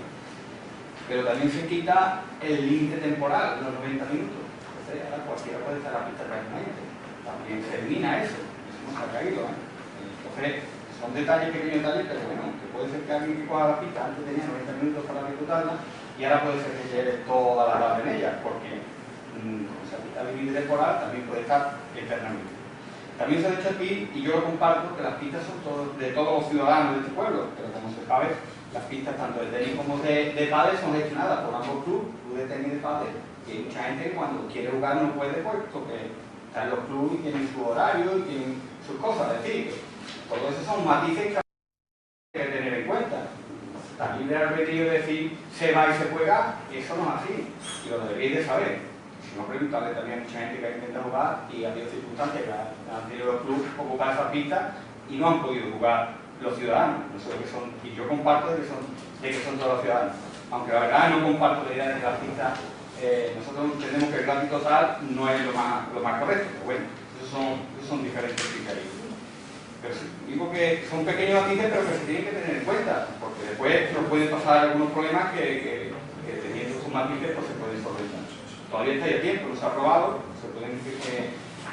pero también se quita el límite temporal, los 90 minutos. Entonces, ahora cualquiera puede estar en la pista tranquilamente. También se elimina eso no se ha caído. Entonces, son detalles, pequeños detalles, pero bueno, que puede ser que alguien que coja la pista antes tenía 90 minutos para disfrutarla y ahora puede ser que lleve toda la tarde en ella, porque como se aplica el límite temporal, también puede estar eternamente. También se ha dicho aquí, y yo lo comparto, que las pistas son de todos los ciudadanos de este pueblo, pero como se sabe, las pistas tanto de tenis como de pádel son gestionadas por ambos clubes, club de tenis y de pádel, y hay mucha gente que cuando quiere jugar no puede, puesto que están los clubes y tienen su horario y tienen sus cosas. Es decir, todo eso son matices que hay que tener en cuenta. También de albedrío decir se va y se juega, eso no es así, y lo deberéis de saber. Si no, preguntarle también a mucha gente que ha intentado jugar y ha habido circunstancias que han tenido los clubes ocupar esas pistas y no han podido jugar los ciudadanos. No sé lo que son, y yo comparto de que son todos los ciudadanos. Aunque la verdad no comparto la idea de que las pistas, nosotros entendemos que el gratis total no es lo más correcto, pero bueno, esos son diferentes criterios. Pero sí, digo que son pequeños matices, pero que se tienen que tener en cuenta, porque después nos pueden pasar algunos problemas que teniendo como matices pues se pueden solventar. Todavía está ya tiempo, no se ha aprobado, se pueden decir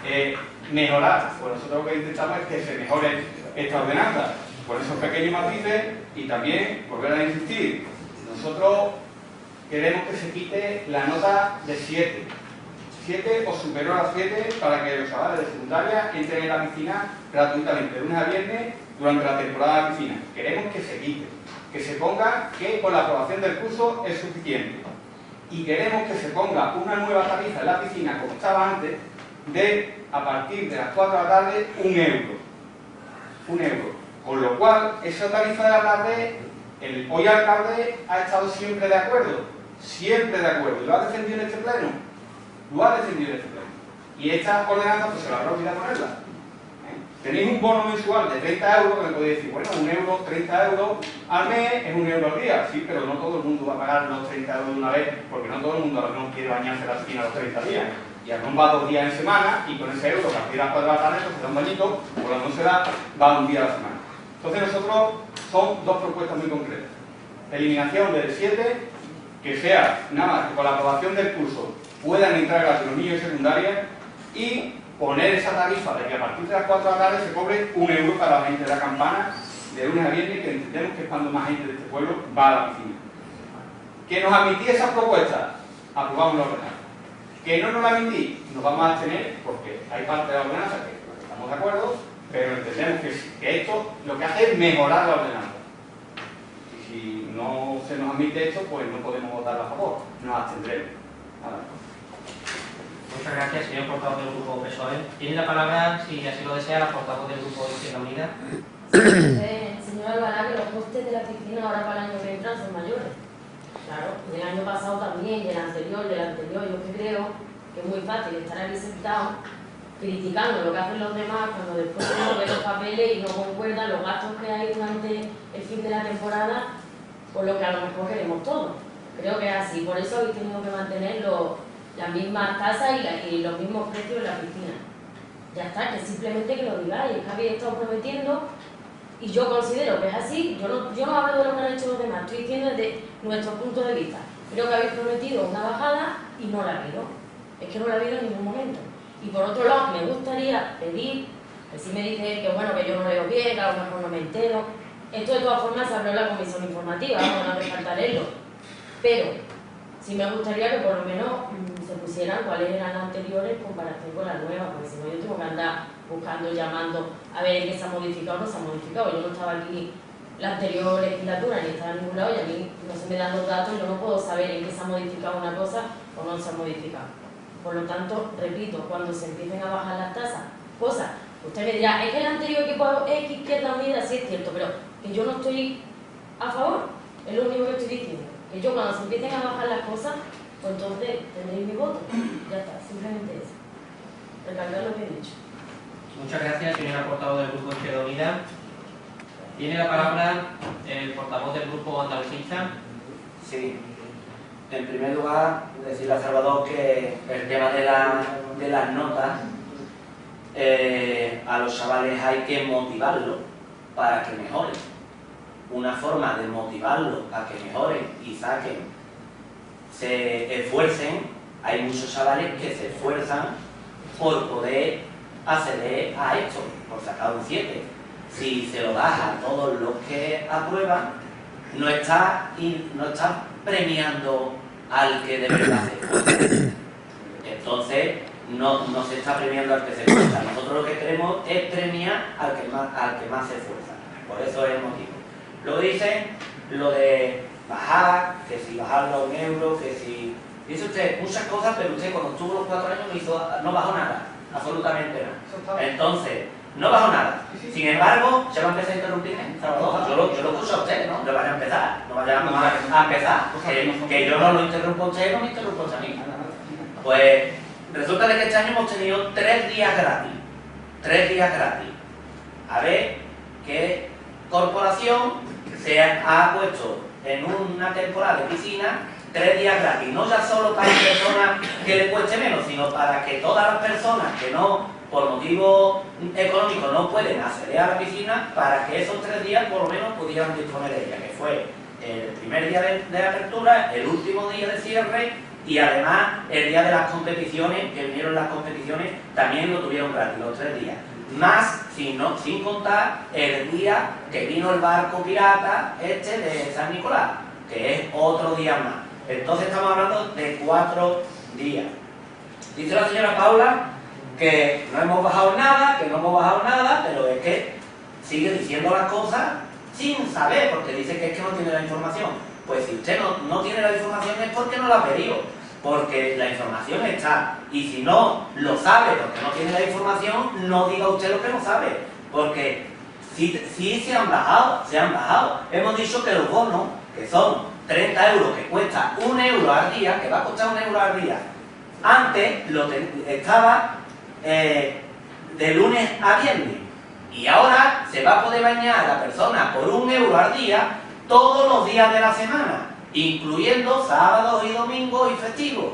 que mejorar. Pues nosotros lo que intentamos es que se mejore esta ordenanza con esos pequeños matices y también volver a insistir. Nosotros queremos que se quite la nota de 7 o superior a 7 para que los chavales de secundaria entren en la piscina gratuitamente de lunes a viernes durante la temporada de piscina. Queremos que se quite, que se ponga que con la aprobación del curso es suficiente. Y queremos que se ponga una nueva tarifa en la piscina, como estaba antes, de a partir de las 4 de la tarde, 1 euro. 1 euro. Con lo cual, esa tarifa de la tarde, el hoy alcalde ha estado siempre de acuerdo. Siempre de acuerdo. ¿Lo ha defendido en este pleno? Lo ha defendido en este pleno. Y esta ordenanza, pues se la habrá olvidado ponerla. Tenéis un bono mensual de 30 euros, que me podéis decir, bueno, 1 euro, 30 euros al mes es 1 euro al día. Sí, pero no todo el mundo va a pagar los 30 euros de una vez, porque no todo el mundo a lo mejor quiere bañarse en la piscina los 30 días. Y a lo mejor va 2 días en semana, y con ese euro, que a partir de las 4 de la tarde, pues se da un bañito, o cuando no se da, va 1 día a la semana. Entonces nosotros, son 2 propuestas muy concretas. Eliminación del 7, que sea, nada más, que con la aprobación del curso puedan entrar a los niños de secundaria, y poner esa tarifa de que a partir de las 4 de la tarde se cobre 1 euro para la gente de la Campana de lunes a viernes, que entendemos que es cuando más gente de este pueblo va a la piscina. Que nos admitís esas propuestas, aprobamos la ordenanza. Que no nos la admitís, nos vamos a abstener porque hay parte de la ordenanza que estamos de acuerdo, pero entendemos que esto lo que hace es mejorar la ordenanza. Y si no se nos admite esto, pues no podemos votar a favor, nos abstendremos. Nada. Muchas gracias, señor portavoz del Grupo PSOE. Tiene la palabra, si así lo desea, la portavoz del Grupo Izquierda Unida. Señor Albalá, que los costes de la piscina ahora para el año que entra son mayores. Claro, el año pasado también, y el anterior, yo creo que es muy fácil estar aquí sentado criticando lo que hacen los demás cuando después uno ve los papeles y no concuerda los gastos que hay durante el fin de la temporada con lo que a lo mejor queremos todos. Creo que es así, por eso habéis tenido que mantener las mismas tasas y los mismos precios en la piscina. Ya está, que simplemente que lo digáis, es que habéis estado prometiendo y yo considero que es así. Yo no hablo de lo que han hecho los demás, estoy diciendo desde nuestro punto de vista. Creo que habéis prometido una bajada y no la ha habido. Es que no la ha habido en ningún momento. Y por otro lado, me gustaría pedir, que si me dice que bueno, que yo no leo bien, que a lo mejor no me entero. Esto de todas formas se habló en la comisión informativa, no hace falta leerlo. Pero sí me gustaría que por lo menos se pusieran cuáles eran las anteriores en comparación con las nuevas, porque si no yo tengo que andar buscando, llamando a ver en qué se ha modificado o no se ha modificado. Yo no estaba aquí la anterior legislatura ni estaba en ningún lado y a mí no se me dan los datos y yo no puedo saber en qué se ha modificado una cosa o no se ha modificado. Por lo tanto, repito, cuando se empiecen a bajar las tasas, cosas, usted me dirá, es que el anterior equipo X que también así es cierto, pero que yo no estoy a favor, es lo único que estoy diciendo. Que yo cuando se empiecen a bajar las cosas, pues entonces tendréis mi voto. Ya está, simplemente eso. Recalcar lo que he dicho. Muchas gracias, señora portavoz del Grupo Izquierda Unida. Tiene la palabra el portavoz del Grupo Andalucista. Sí. En primer lugar, decirle a Salvador que el tema de las notas, a los chavales hay que motivarlos para que mejoren. Una forma de motivarlos a que mejoren y saquen, se esfuercen, hay muchos chavales que se esfuerzan por poder acceder a esto, por sacar un 7. Si se lo das a todos los que aprueban, no está premiando al que de verdad se esfuerza. Entonces, no se está premiando al que se esfuerza. Nosotros lo que queremos es premiar al que más se esfuerza. Por eso es el motivo. Luego dicen lo de bajar, que si bajarlo a 1 euro, que si... Dice usted muchas cosas, pero usted cuando estuvo los 4 años no bajó nada, absolutamente nada. Entonces, no bajó nada. Sin embargo, ¿se va a empezar a interrumpir? Yo lo escucho a usted, ¿no? No vaya a empezar, no vaya a empezar. Que yo no lo interrumpo a usted, no me interrumpo a mí. Pues resulta de que este año hemos tenido 3 días gratis. 3 días gratis. A ver qué corporación se ha puesto en una temporada de piscina 3 días gratis. No ya solo para personas que les cueste menos, sino para que todas las personas que no, por motivos económicos, no pueden acceder a la piscina, para que esos 3 días por lo menos pudieran disponer de ella, que fue el primer día de apertura, el último día de cierre y además el día de las competiciones, que vinieron las competiciones, también lo tuvieron gratis, los 3 días. Más, sin contar el día que vino el barco pirata de San Nicolás, que es otro día más. Entonces estamos hablando de 4 días. Dice la señora Paula que no hemos bajado nada, pero es que sigue diciendo las cosas sin saber, porque dice que es que no tiene la información. Pues si usted no tiene la información es porque no la ha pedido, porque la información está, y si no lo sabe porque no tiene la información, no diga usted lo que no sabe, porque si se han bajado. Hemos dicho que los bonos, que son 30 euros, que cuesta 1 euro al día, que va a costar 1 euro al día, antes estaba de lunes a viernes, y ahora se va a poder bañar a la persona por 1 euro al día todos los días de la semana, incluyendo sábados y domingos y festivos.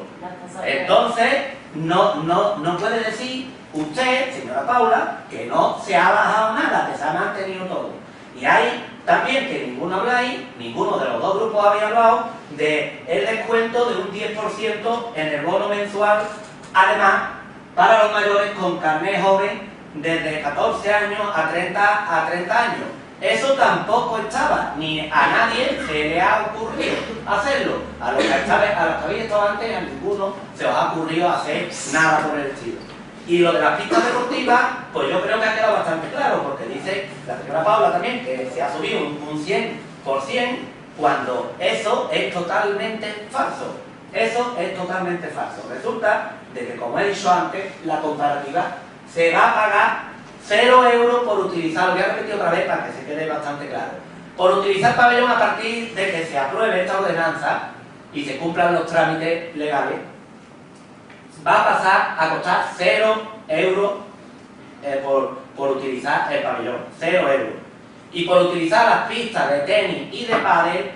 Entonces, no puede decir usted, señora Paula, que no se ha bajado nada, que se ha mantenido todo. Y hay también, que ninguno de los 2 grupos había hablado, del descuento de un 10% en el bono mensual, además, para los mayores con carnet joven desde 14 años a 30 años. Eso tampoco estaba, ni a nadie se le ha ocurrido hacerlo. A los que habéis estado antes, a ninguno se os ha ocurrido hacer nada por el estilo. Y lo de las pistas deportivas, pues yo creo que ha quedado bastante claro, porque dice la señora Paula también que se ha subido un 100%, cuando eso es totalmente falso. Resulta de que, como he dicho antes, la comparativa se va a pagar 0 euros por utilizar, lo voy a repetir otra vez para que se quede bastante claro, por utilizar pabellón a partir de que se apruebe esta ordenanza y se cumplan los trámites legales, va a pasar a costar 0 euros por utilizar el pabellón, 0 euros. Y por utilizar las pistas de tenis y de pádel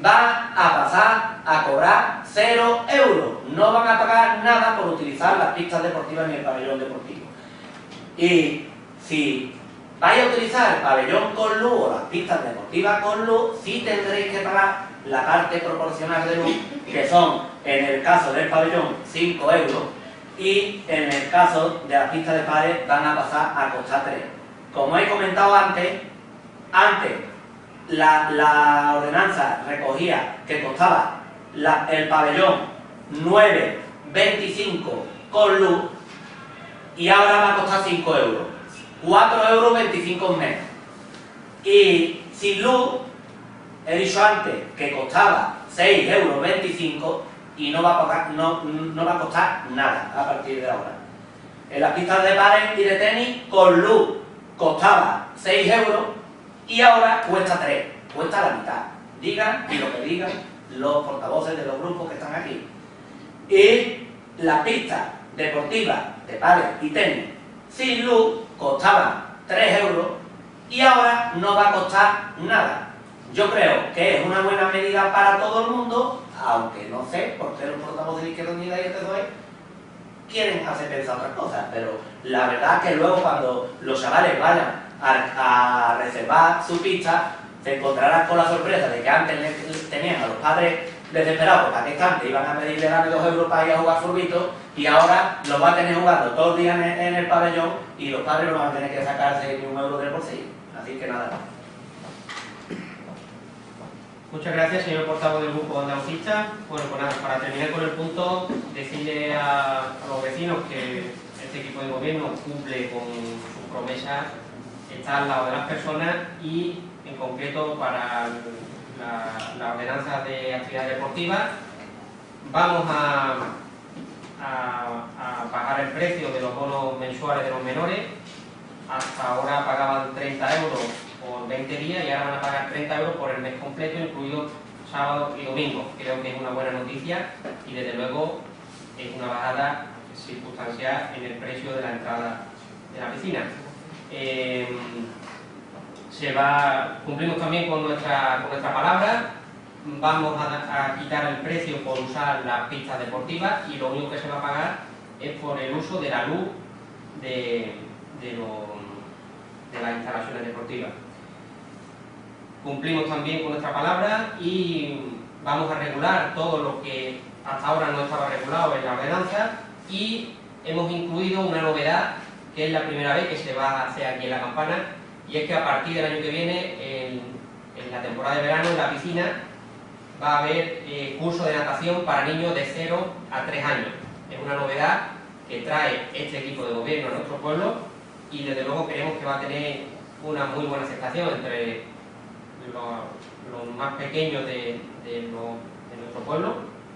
va a pasar a cobrar 0 euros. No van a pagar nada por utilizar las pistas deportivas ni el pabellón deportivo. Y si vais a utilizar el pabellón con luz o las pistas deportivas con luz, sí tendréis que pagar la parte proporcional de luz, que son, en el caso del pabellón, 5 euros, y en el caso de las pistas de pádel van a pasar a costar 3. Como he comentado antes la ordenanza recogía que costaba el pabellón 9,25 con luz, y ahora va a costar 5 euros, 4,25 euros menos. Y sin luz, he dicho antes que costaba 6,25 euros y no va a costar nada a partir de ahora. En las pistas de pádel y de tenis con luz costaba 6 euros y ahora cuesta 3, cuesta la mitad. Digan y lo que digan los portavoces de los grupos que están aquí. Y las pistas deportivas de pádel y tenis sin luz costaban 3 euros y ahora no va a costar nada. Yo creo que es una buena medida para todo el mundo, aunque no sé por qué los portavoces de Izquierda Unida y el PSOE quieren hacer pensar otras cosas, pero la verdad es que luego cuando los chavales vayan a reservar su pista, se encontrarán con la sorpresa de que antes tenían a los padres desesperados porque antes iban a pedirle darle 2 euros para ir a jugar furbito, y ahora los va a tener jugando todo el día en el pabellón y los padres no van a tener que sacarse ni 1 euro del bolsillo. Así que nada. Muchas gracias, señor portavoz del grupo andalucista. Bueno, pues nada, para terminar con el punto, decirle a los vecinos que este equipo de gobierno cumple con sus promesas, está al lado de las personas, y en concreto para la ordenanza de actividades deportivas vamos a pagar el precio de los bonos mensuales de los menores. Hasta ahora pagaban 30 euros por 20 días y ahora van a pagar 30 euros por el mes completo, incluido sábado y domingo. Creo que es una buena noticia y desde luego es una bajada circunstancial en el precio de la entrada de la piscina. Cumplimos también con nuestra palabra. Vamos a quitar el precio por usar las pistas deportivas y lo único que se va a pagar es por el uso de la luz de las instalaciones deportivas. cumplimos también con nuestra palabra y vamos a regular todo lo que hasta ahora no estaba regulado en la ordenanza, y hemos incluido una novedad que es la primera vez que se va a hacer aquí en La Campana, y es que a partir del año que viene, en la temporada de verano, en la piscina va a haber curso de natación para niños de 0 a 3 años. Es una novedad que trae este equipo de gobierno a nuestro pueblo y desde luego creemos que va a tener una muy buena aceptación entre los más pequeños de nuestro pueblo,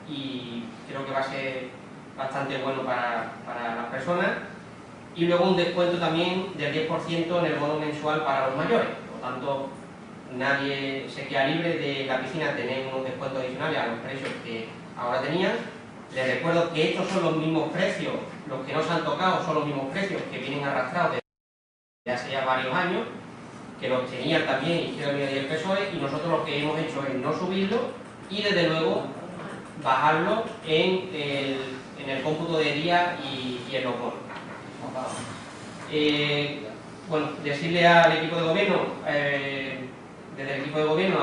y creo que va a ser bastante bueno para las personas. Y luego un descuento también del 10% en el bono mensual para los mayores, por lo tanto nadie se queda libre de la piscina tener unos descuentos adicionales a los precios que ahora tenían. Les recuerdo que estos son los mismos precios, los que no se han tocado son los mismos precios que vienen arrastrados desde hace ya varios años, que los tenían también Izquierda Unida y el PSOE, y nosotros lo que hemos hecho es no subirlo y desde luego bajarlo en el cómputo de día y en los bonos. Bueno, decirle al equipo de gobierno, desde el equipo de gobierno,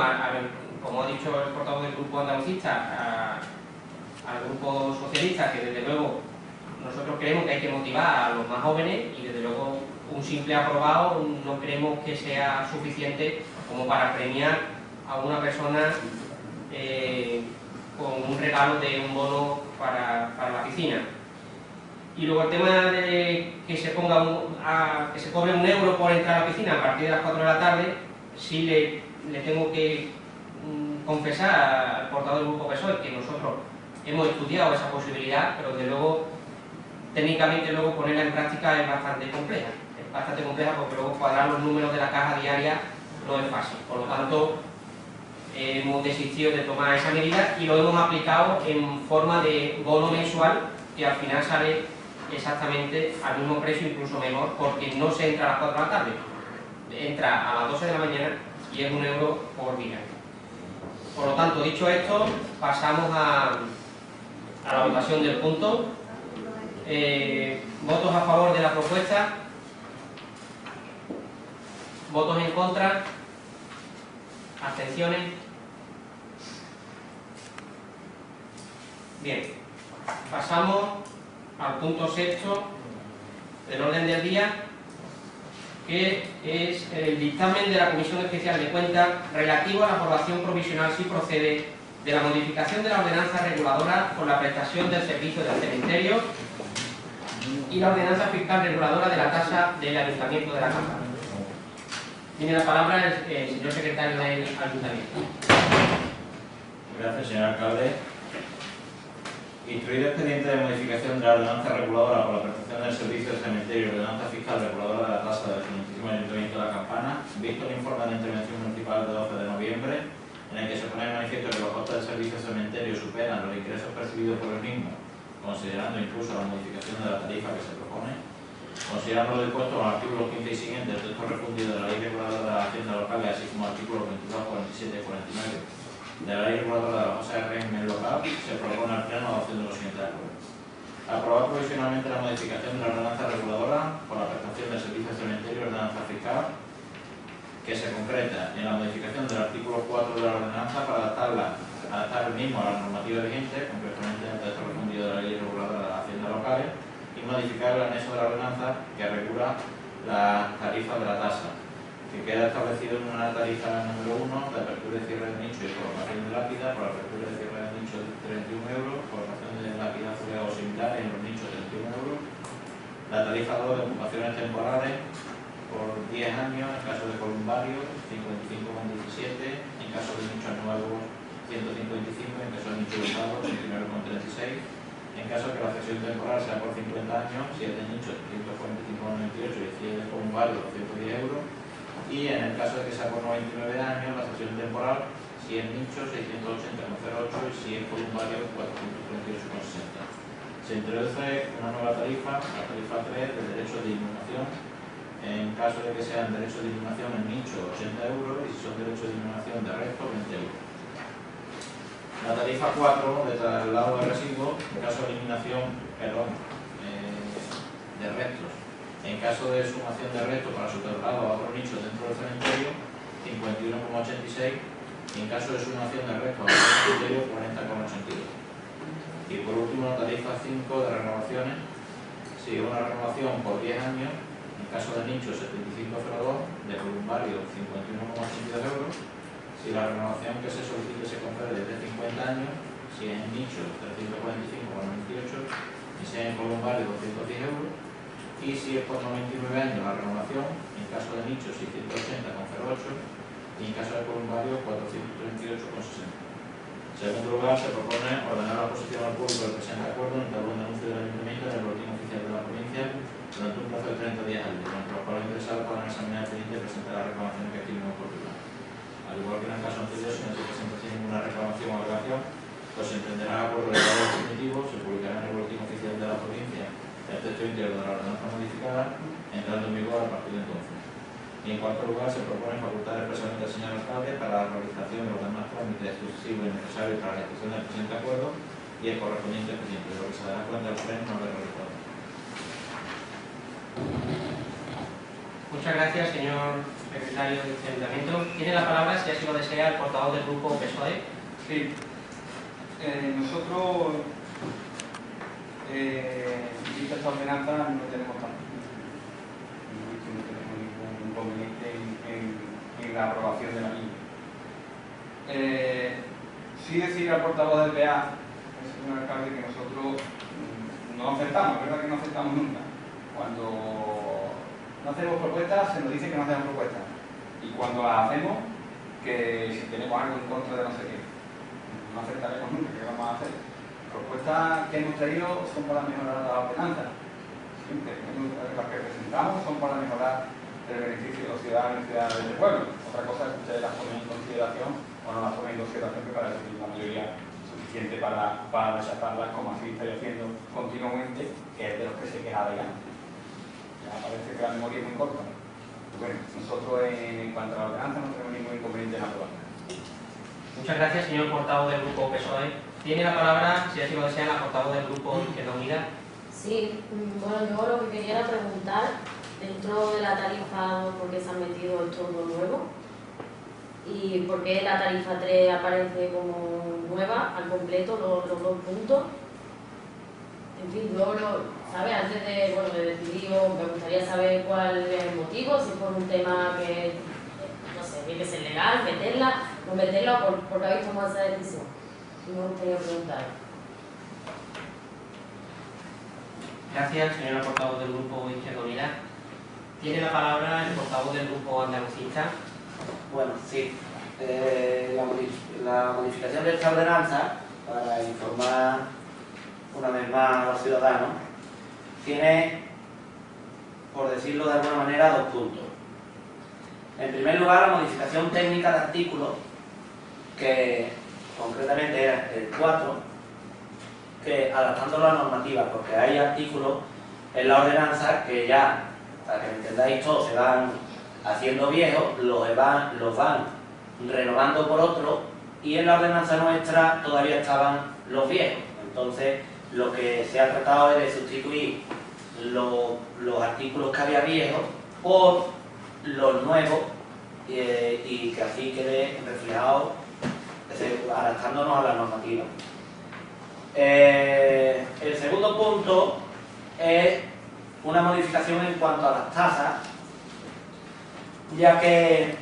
como ha dicho el portavoz del grupo andalucista, al grupo socialista, que desde luego nosotros creemos que hay que motivar a los más jóvenes, y desde luego un simple aprobado no creemos que sea suficiente como para premiar a una persona con un regalo de un bono para la piscina. Y luego el tema de que se cobre 1 euro por entrar a la piscina a partir de las 4 de la tarde, sí le tengo que confesar al portavoz del grupo PSOE que nosotros hemos estudiado esa posibilidad, pero desde luego técnicamente luego ponerla en práctica es bastante compleja. Es bastante compleja porque luego cuadrar los números de la caja diaria no es fácil. Por lo tanto, hemos desistido de tomar esa medida y lo hemos aplicado en forma de bono mensual, que al final sale exactamente al mismo precio, incluso menor, porque no se entra a las 4 de la tarde, entra a las 12 de la mañana y es 1 euro por día. Por lo tanto, dicho esto, pasamos a la votación del punto. ¿Votos a favor de la propuesta? ¿Votos en contra? ¿Abstenciones? Bien, pasamos al punto 6 del orden del día, que es el dictamen de la Comisión Especial de Cuentas relativo a la aprobación provisional, si procede, de la modificación de la ordenanza reguladora por la prestación del servicio del cementerio y la ordenanza fiscal reguladora de la tasa del Ayuntamiento de La Campana. Tiene la palabra el señor secretario del Ayuntamiento. Gracias, señor alcalde. Instruido expediente de modificación de la ordenanza reguladora por la prestación del servicio del cementerio y ordenanza fiscal reguladora de la tasa del Excelentísimo Ayuntamiento de La Campana, visto el informe de la intervención municipal de 12 de noviembre, en el que se pone en manifiesto que los costes del servicio del cementerio superan los ingresos percibidos por el mismo, considerando incluso la modificación de la tarifa que se propone, considerando lo dispuesto en los artículos 15 y siguientes del texto refundido de la Ley Reguladora de la Hacienda Local, así como artículos 22, 47 y 49 de la Ley Reguladora de la Tasa de Régimen Local, se propone al Pleno la adopción de los siguientes acuerdos. Aprobar provisionalmente la modificación de la ordenanza reguladora por la prestación del servicio de cementerio y ordenanza fiscal, que se concreta en la modificación del artículo 4 de la ordenanza para adaptar el mismo a la normativa vigente, concretamente en el texto refundido de la Ley Reguladora de la Hacienda Local, y modificar el anexo de la ordenanza que regula la tarifa de la tasa, que queda establecido en una tarifa número 1 de apertura y cierre de nicho y colocación de lápida, por apertura y cierre de nicho de 31 euros, colocación de lápida o similar en los nichos de 21 euros, la tarifa 2 de ocupaciones temporales por 10 años en caso de columbario, 55,17, en caso de nichos nuevos 155, en caso de nicho usado 29,36, en caso de que la cesión temporal sea por 50 años, si es de nicho 145,98 y si es de columbario 210 euros, y en el caso de que sea por 99 años, la cesión temporal, si es nicho 680,08 y si es columbario 438,60. Se introduce una nueva tarifa, la tarifa 3 de derecho de inhumación, en caso de que sean derechos de inhumación en nicho 80 euros y si son derechos de inhumación de resto 20 euros. La tarifa 4 de traslado de residuos, en caso de eliminación, de restos. En caso de sumación de restos para su traslado a otro nicho dentro del cementerio, 51,86 y en caso de sumación del resto al criterio 40,82. Y por último, la tarifa 5 de renovaciones, si una renovación por 10 años, en caso de nicho 75,02, de voluntario 51,82 euros, si la renovación que se solicite se concede desde 50 años, si es en nicho 345,98 y si es en voluntario 210 euros, y si es por 99 años la renovación, en caso de nicho 680,08 y en caso de voluntario 438,60. En segundo lugar, se propone ordenar la posición al público del presente acuerdo en el tablón de anuncio del Ayuntamiento en el boletín oficial de la provincia durante un plazo de 30 días hábiles, durante los cuales los interesados podrán examinar el expediente y presentar las reclamaciones que estimen oportunas. Al igual que en el caso anterior, si no se presenta ninguna reclamación o alegación, pues se entenderá el acuerdo de grado definitivo, se publicará en el boletín oficial de la provincia el texto íntegro de la ordenanza modificada, entrando en vigor a partir de entonces. Y en cuarto lugar, se propone facultar expresamente al señor alcalde para la realización de los demás trámites exclusivos y necesarios para la ejecución del presente acuerdo y el correspondiente expediente, de lo que se dará cuenta al pleno no haber realizado. Muchas gracias, señor secretario del Ayuntamiento. Tiene la palabra, si así lo desea, el portavoz del grupo PSOE. Sí. Nosotros, dicha esta ordenanza, no tenemos ningún inconveniente en la aprobación de la misma. Sí decir al portavoz del PA, el señor alcalde, que nosotros no aceptamos, es verdad que no aceptamos nunca. Cuando no hacemos propuestas, se nos dice que no hacemos propuestas. Y cuando las hacemos, que si tenemos algo en contra de no sé qué, no aceptaremos nunca. ¿Qué vamos a hacer? Propuestas que hemos traído son para mejorar la ordenanza. Siempre. Las que presentamos son para mejorar el beneficio de los ciudadanos y ciudadanas del pueblo. Otra cosa es que ustedes las ponen en consideración o no las ponen en consideración, que para eso tienen la mayoría suficiente para rechazarlas, como así estoy haciendo continuamente, que es de los que se quejaba ya. Ya parece que la memoria es muy corta. Bueno, nosotros en cuanto a la ordenanza no tenemos ningún inconveniente en aprobarla. Muchas gracias, señor portavoz del grupo PSOE. Tiene la palabra, si así lo desea, la portavoz del grupo Izquierda Unida. Sí, bueno, yo lo que quería era preguntar, dentro de la tarifa, ¿por qué se han metido estos dos nuevos? ¿Y por qué la tarifa 3 aparece como nueva, al completo, los dos puntos? En fin, yo, ¿sabes? Antes de decidir, me gustaría saber cuál es el motivo, si fue un tema que, no sé, tiene que ser legal, meterla, no meterla, porque habéis tomado esa decisión. Y me gustaría preguntar. Gracias, señora portavoz del grupo Izquierda Unida. Tiene la palabra el portavoz del grupo andalucista. Bueno, sí. La modificación de esta ordenanza, para informar una vez más a los ciudadanos, tiene, por decirlo de alguna manera, dos puntos. En primer lugar, la modificación técnica de artículos, que concretamente era el 4, que adaptándolo a la normativa, porque hay artículos en la ordenanza que ya, para que me entendáis todos, se van haciendo viejos, los van renovando por otro, y en la ordenanza nuestra todavía estaban los viejos. Entonces, lo que se ha tratado es de sustituir los artículos que había viejos por los nuevos y que así quede reflejado, adaptándonos a la normativa. El segundo punto es una modificación en cuanto a las tasas, ya que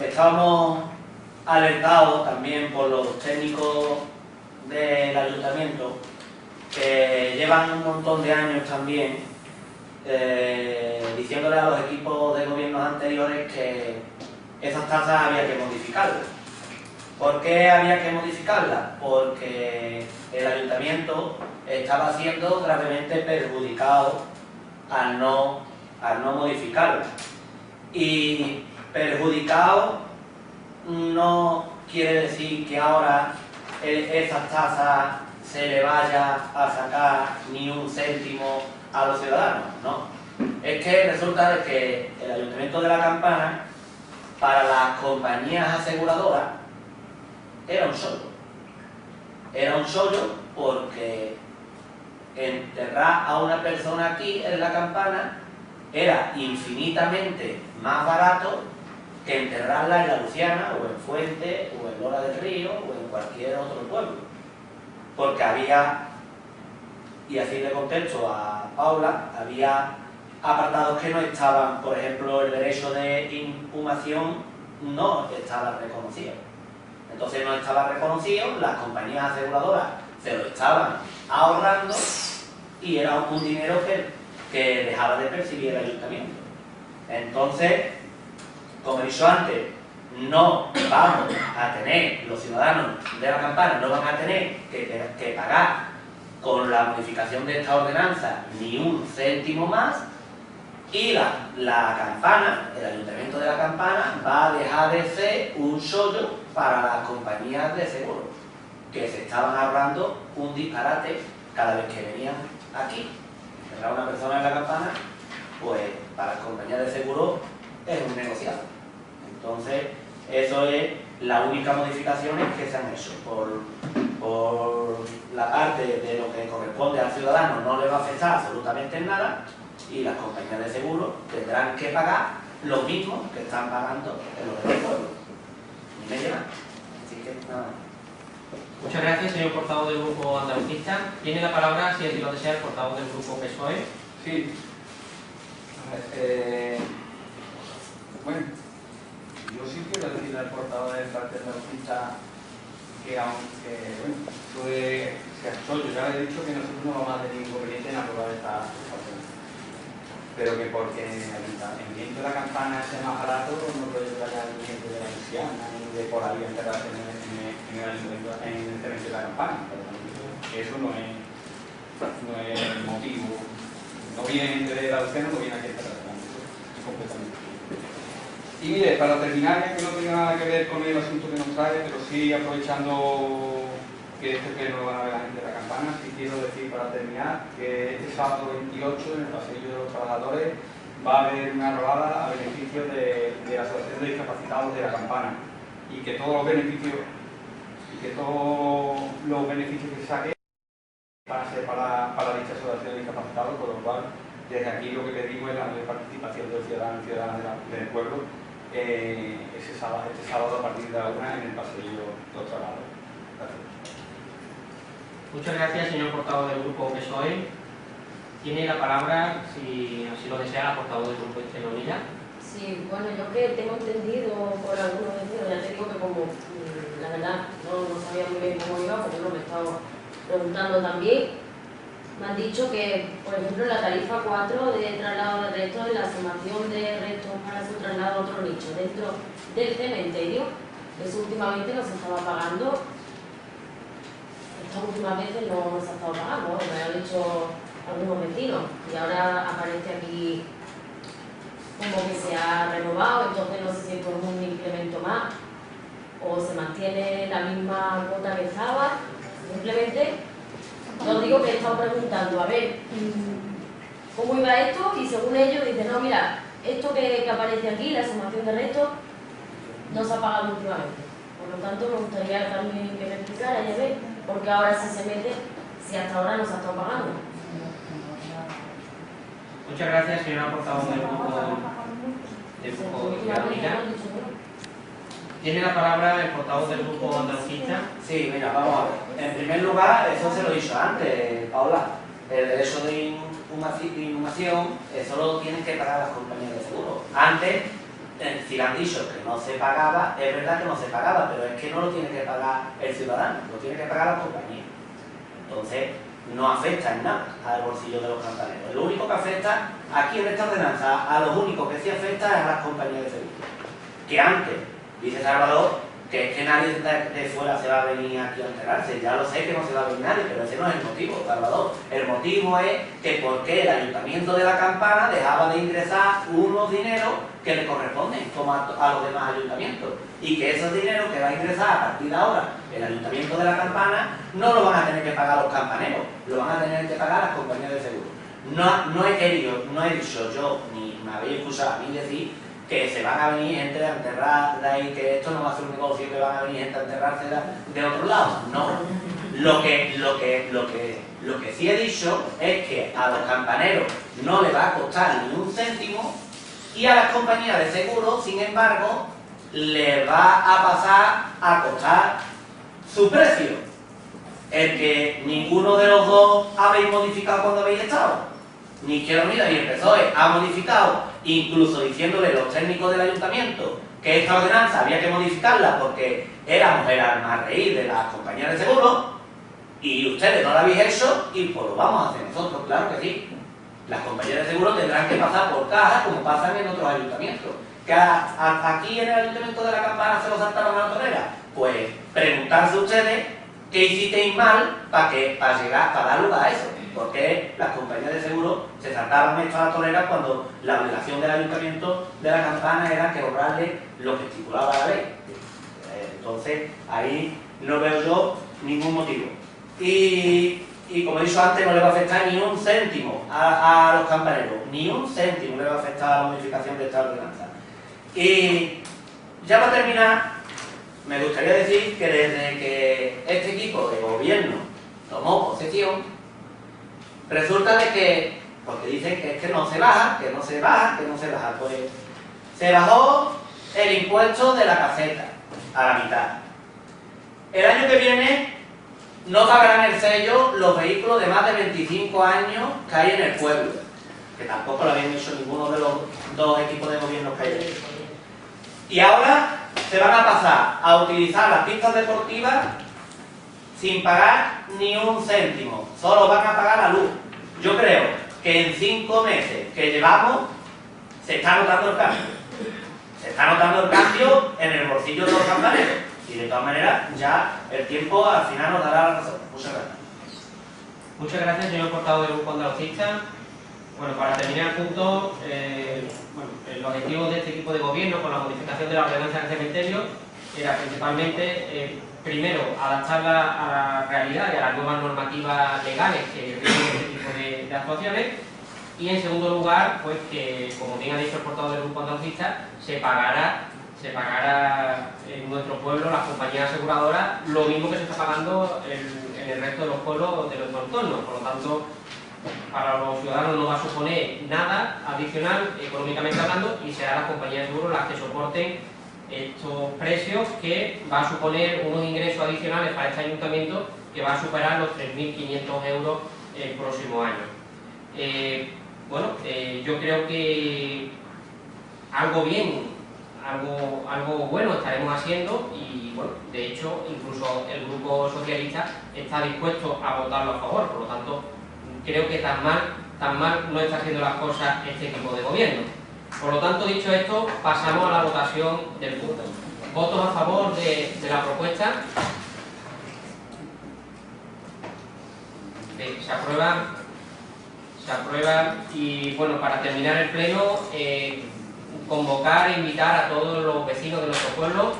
estábamos alertados también por los técnicos del ayuntamiento, que llevan un montón de años también diciéndole a los equipos de gobiernos anteriores que esas tasas había que modificarlas. ¿Por qué había que modificarlas? Porque el ayuntamiento estaba siendo gravemente perjudicado al no modificarlas. Y perjudicado no quiere decir que ahora esas tasas se le vaya a sacar ni un céntimo a los ciudadanos, no. Es que resulta de que el Ayuntamiento de La Campana, para las compañías aseguradoras, era un sollo. Era un sollo porque enterrar a una persona aquí en La Campana era infinitamente más barato que enterrarla en La Luciana, o en Fuente, o en Lora del Río, o en cualquier otro pueblo. Porque había, y así de contexto a Paula, había apartados que no estaban, por ejemplo, el derecho de inhumación no estaba reconocido. Entonces no estaba reconocido, las compañías aseguradoras se lo estaban ahorrando y era un dinero que dejaba de percibir el ayuntamiento. Entonces, como he dicho antes, no vamos a tener, los ciudadanos de La Campana no van a tener que pagar con la modificación de esta ordenanza ni un céntimo más, y la Campana, el Ayuntamiento de La Campana, va a dejar de ser un chollo para las compañías de seguros, que se estaban ahorrando un disparate cada vez que venían aquí. Era una persona en La Campana, pues para las compañías de seguros es un negociado. Entonces, eso es la única modificación que se han hecho. Por la parte de lo que corresponde al ciudadano no le va a afectar absolutamente en nada, y las compañías de seguros tendrán que pagar lo mismo que están pagando en los demás pueblos. Ni me llevan. Así que nada. Muchas gracias, señor portavoz del Grupo Andalucista. Tiene la palabra, si así lo desea, el portavoz del Grupo PSOE. Sí. Bueno, yo sí quiero decirle al portavoz del Partido Andalucista que aunque, bueno, yo ya le he dicho que nosotros no vamos a tener inconveniente en aprobar esta situación, pero que porque el viento de La Campana sea más barato no puede llevar al viento de La Luciana ni de por ahí enterrarse en el cementerio de La Campana. Eso no es el motivo. No viene de La Luciana, no viene aquí a enterrarse completamente. Y mire, para terminar, ya que no tenga nada que ver con el asunto que nos trae, pero sí aprovechando que este pleno lo van a ver la gente de La Campana, sí quiero decir para terminar que este sábado 28 en el Pasillo de los Trabajadores va a haber una rodada a beneficio de la Asociación de Discapacitados de La Campana, y que todos los beneficios que se saquen van a ser para dicha Asociación de Discapacitados, por lo cual desde aquí lo que pedimos es la mayor participación de los ciudadanos y ciudadanas del pueblo este sábado a partir de la 1 en el Pasillo de los Trabajadores. Gracias. Muchas gracias, señor portavoz del Grupo PSOE. Tiene la palabra, si así lo desea, la portavoz del Grupo Izquierda Unida. Sí, bueno, yo que tengo entendido por algunos vecinos, ya te digo que como la verdad no sabía muy bien cómo iba, porque no me estaba preguntando también, me han dicho que, por ejemplo, la tarifa 4 de traslado de restos, la sumación de restos para su traslado a otro nicho dentro del cementerio, eso últimamente no se estaba pagando. Estas últimas veces no se ha estado pagando, me lo han dicho algunos vecinos, y ahora aparece aquí como que se ha renovado, entonces no sé si es por un incremento más o se mantiene la misma cuota que estaba. Simplemente os digo que he estado preguntando a ver cómo iba esto, y según ellos dicen, no, mira, esto que aparece aquí, la sumación de restos, no se ha pagado últimamente. Por lo tanto, me gustaría también que me explicara, ya ves, porque ahora sí se mete, si hasta ahora no se ha estado pagando. Muchas gracias, señora portavoz del Grupo Izquierda Unida. Tiene la palabra el portavoz del Grupo Andalucista. Sí, mira, vamos a ver. En primer lugar, eso se lo he dicho antes, Paula, el derecho de inhumación, eso lo tienen que pagar las compañías de seguro. Antes, si le han dicho que no se pagaba, es verdad que no se pagaba, pero es que no lo tiene que pagar el ciudadano, lo tiene que pagar la compañía. Entonces, no afecta en nada al bolsillo de los campaneros. Lo único que afecta, aquí en esta ordenanza, a los únicos que sí afecta es a las compañías de seguro. Que antes, dice Salvador, que es que nadie de fuera se va a venir aquí a enterrarse. Ya lo sé que no se va a venir nadie, pero ese no es el motivo, Salvador. El motivo es que porque el Ayuntamiento de La Campana dejaba de ingresar unos dineros que le corresponden, como a los demás ayuntamientos. Y que esos dineros que va a ingresar a partir de ahora el Ayuntamiento de La Campana no lo van a tener que pagar los campaneros, lo van a tener que pagar las compañías de seguro. No he dicho yo, ni me habéis escuchado a mí decir que se van a venir gente a enterrar y que esto no va a ser un negocio, que van a venir gente a enterrarse de otro lado. No. Lo que sí he dicho es que a los campaneros no les va a costar ni un céntimo Y a las compañías de seguro, sin embargo, les va a pasar a costar su precio, el que ninguno de los dos habéis modificado cuando habéis estado. Ni Izquierda Unida ni el PSOE ha modificado, incluso diciéndole a los técnicos del ayuntamiento que esta ordenanza había que modificarla porque éramos el armarreír de las compañías de seguro, y ustedes no lo habéis hecho, y pues lo vamos a hacer nosotros, claro que sí. Las compañías de seguro tendrán que pasar por caja como pasan en otros ayuntamientos. ¿Que aquí en el ayuntamiento de La Campana se lo saltaron a la torera? Pues preguntarse ustedes qué hicisteis mal para dar lugar a eso. Porque las compañías de seguro se saltaron esto a la torera cuando la obligación del ayuntamiento de La Campana era que ahorrarle lo que estipulaba la ley. Entonces ahí no veo yo ningún motivo. Y como he dicho antes, no le va a afectar ni un céntimo a los campaneros, ni un céntimo le va a afectar a la modificación de esta ordenanza. Y ya para terminar, me gustaría decir que desde que este equipo de gobierno tomó posesión, resulta de que, porque dicen que es que no se baja, que no se baja, que no se baja, pues se bajó el impuesto de la caseta a la mitad. El año que viene no pagarán el sello los vehículos de más de 25 años que hay en el pueblo, que tampoco lo habían hecho ninguno de los dos equipos de gobierno que hay. Y ahora se van a pasar a utilizar las pistas deportivas sin pagar ni un céntimo, solo van a pagar la luz. Yo creo que en 5 meses que llevamos se está notando el cambio. Se está notando el cambio en el bolsillo de los campaneros. Y de todas maneras, ya el tiempo al final nos dará la razón. Muchas gracias. Muchas gracias, señor portavoz del Grupo Andalucista. Bueno, para terminar el punto, el objetivo de este equipo de gobierno con la modificación de la ordenanza del cementerio era principalmente, primero, adaptarla a la realidad y a las nuevas normativas legales que rigen este tipo de actuaciones, y en segundo lugar, pues que, como bien ha dicho el portavoz del Grupo Andalucista, se pagara en nuestro pueblo, las compañías aseguradoras, lo mismo que se está pagando en el resto de los pueblos de los entornos. Por lo tanto, para los ciudadanos no va a suponer nada adicional económicamente hablando, y serán las compañías de seguros las que soporten estos precios, que va a suponer unos ingresos adicionales para este ayuntamiento que va a superar los 3.500 euros el próximo año. Yo creo que algo bueno estaremos haciendo, y bueno, de hecho incluso el Grupo Socialista está dispuesto a votarlo a favor. Por lo tanto, creo que tan mal no está haciendo las cosas este equipo de gobierno. Por lo tanto, dicho esto, pasamos a la votación del punto. ¿Votos a favor de la propuesta? Se aprueba. Y bueno, para terminar el pleno, convocar e invitar a todos los vecinos de nuestro pueblo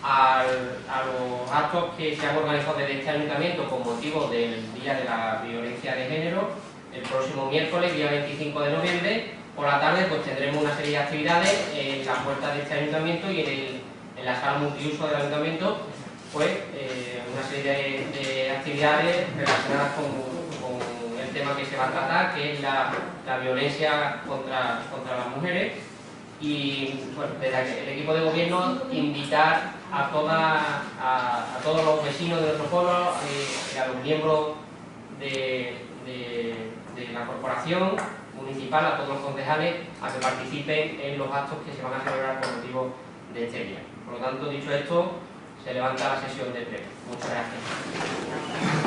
a los actos que se han organizado desde este ayuntamiento con motivo del Día de la Violencia de Género. El próximo miércoles, día 25 de noviembre, por la tarde, pues tendremos una serie de actividades en la puerta de este ayuntamiento y en la sala multiuso del ayuntamiento, pues una serie de actividades relacionadas con el tema que se va a tratar, que es la violencia contra las mujeres. Y bueno, desde el equipo de gobierno invitar a todos los vecinos de nuestro pueblo y a los miembros de la corporación municipal, a todos los concejales, a que participen en los actos que se van a celebrar por motivo de este día. Por lo tanto, dicho esto, se levanta la sesión de pleno. Muchas gracias.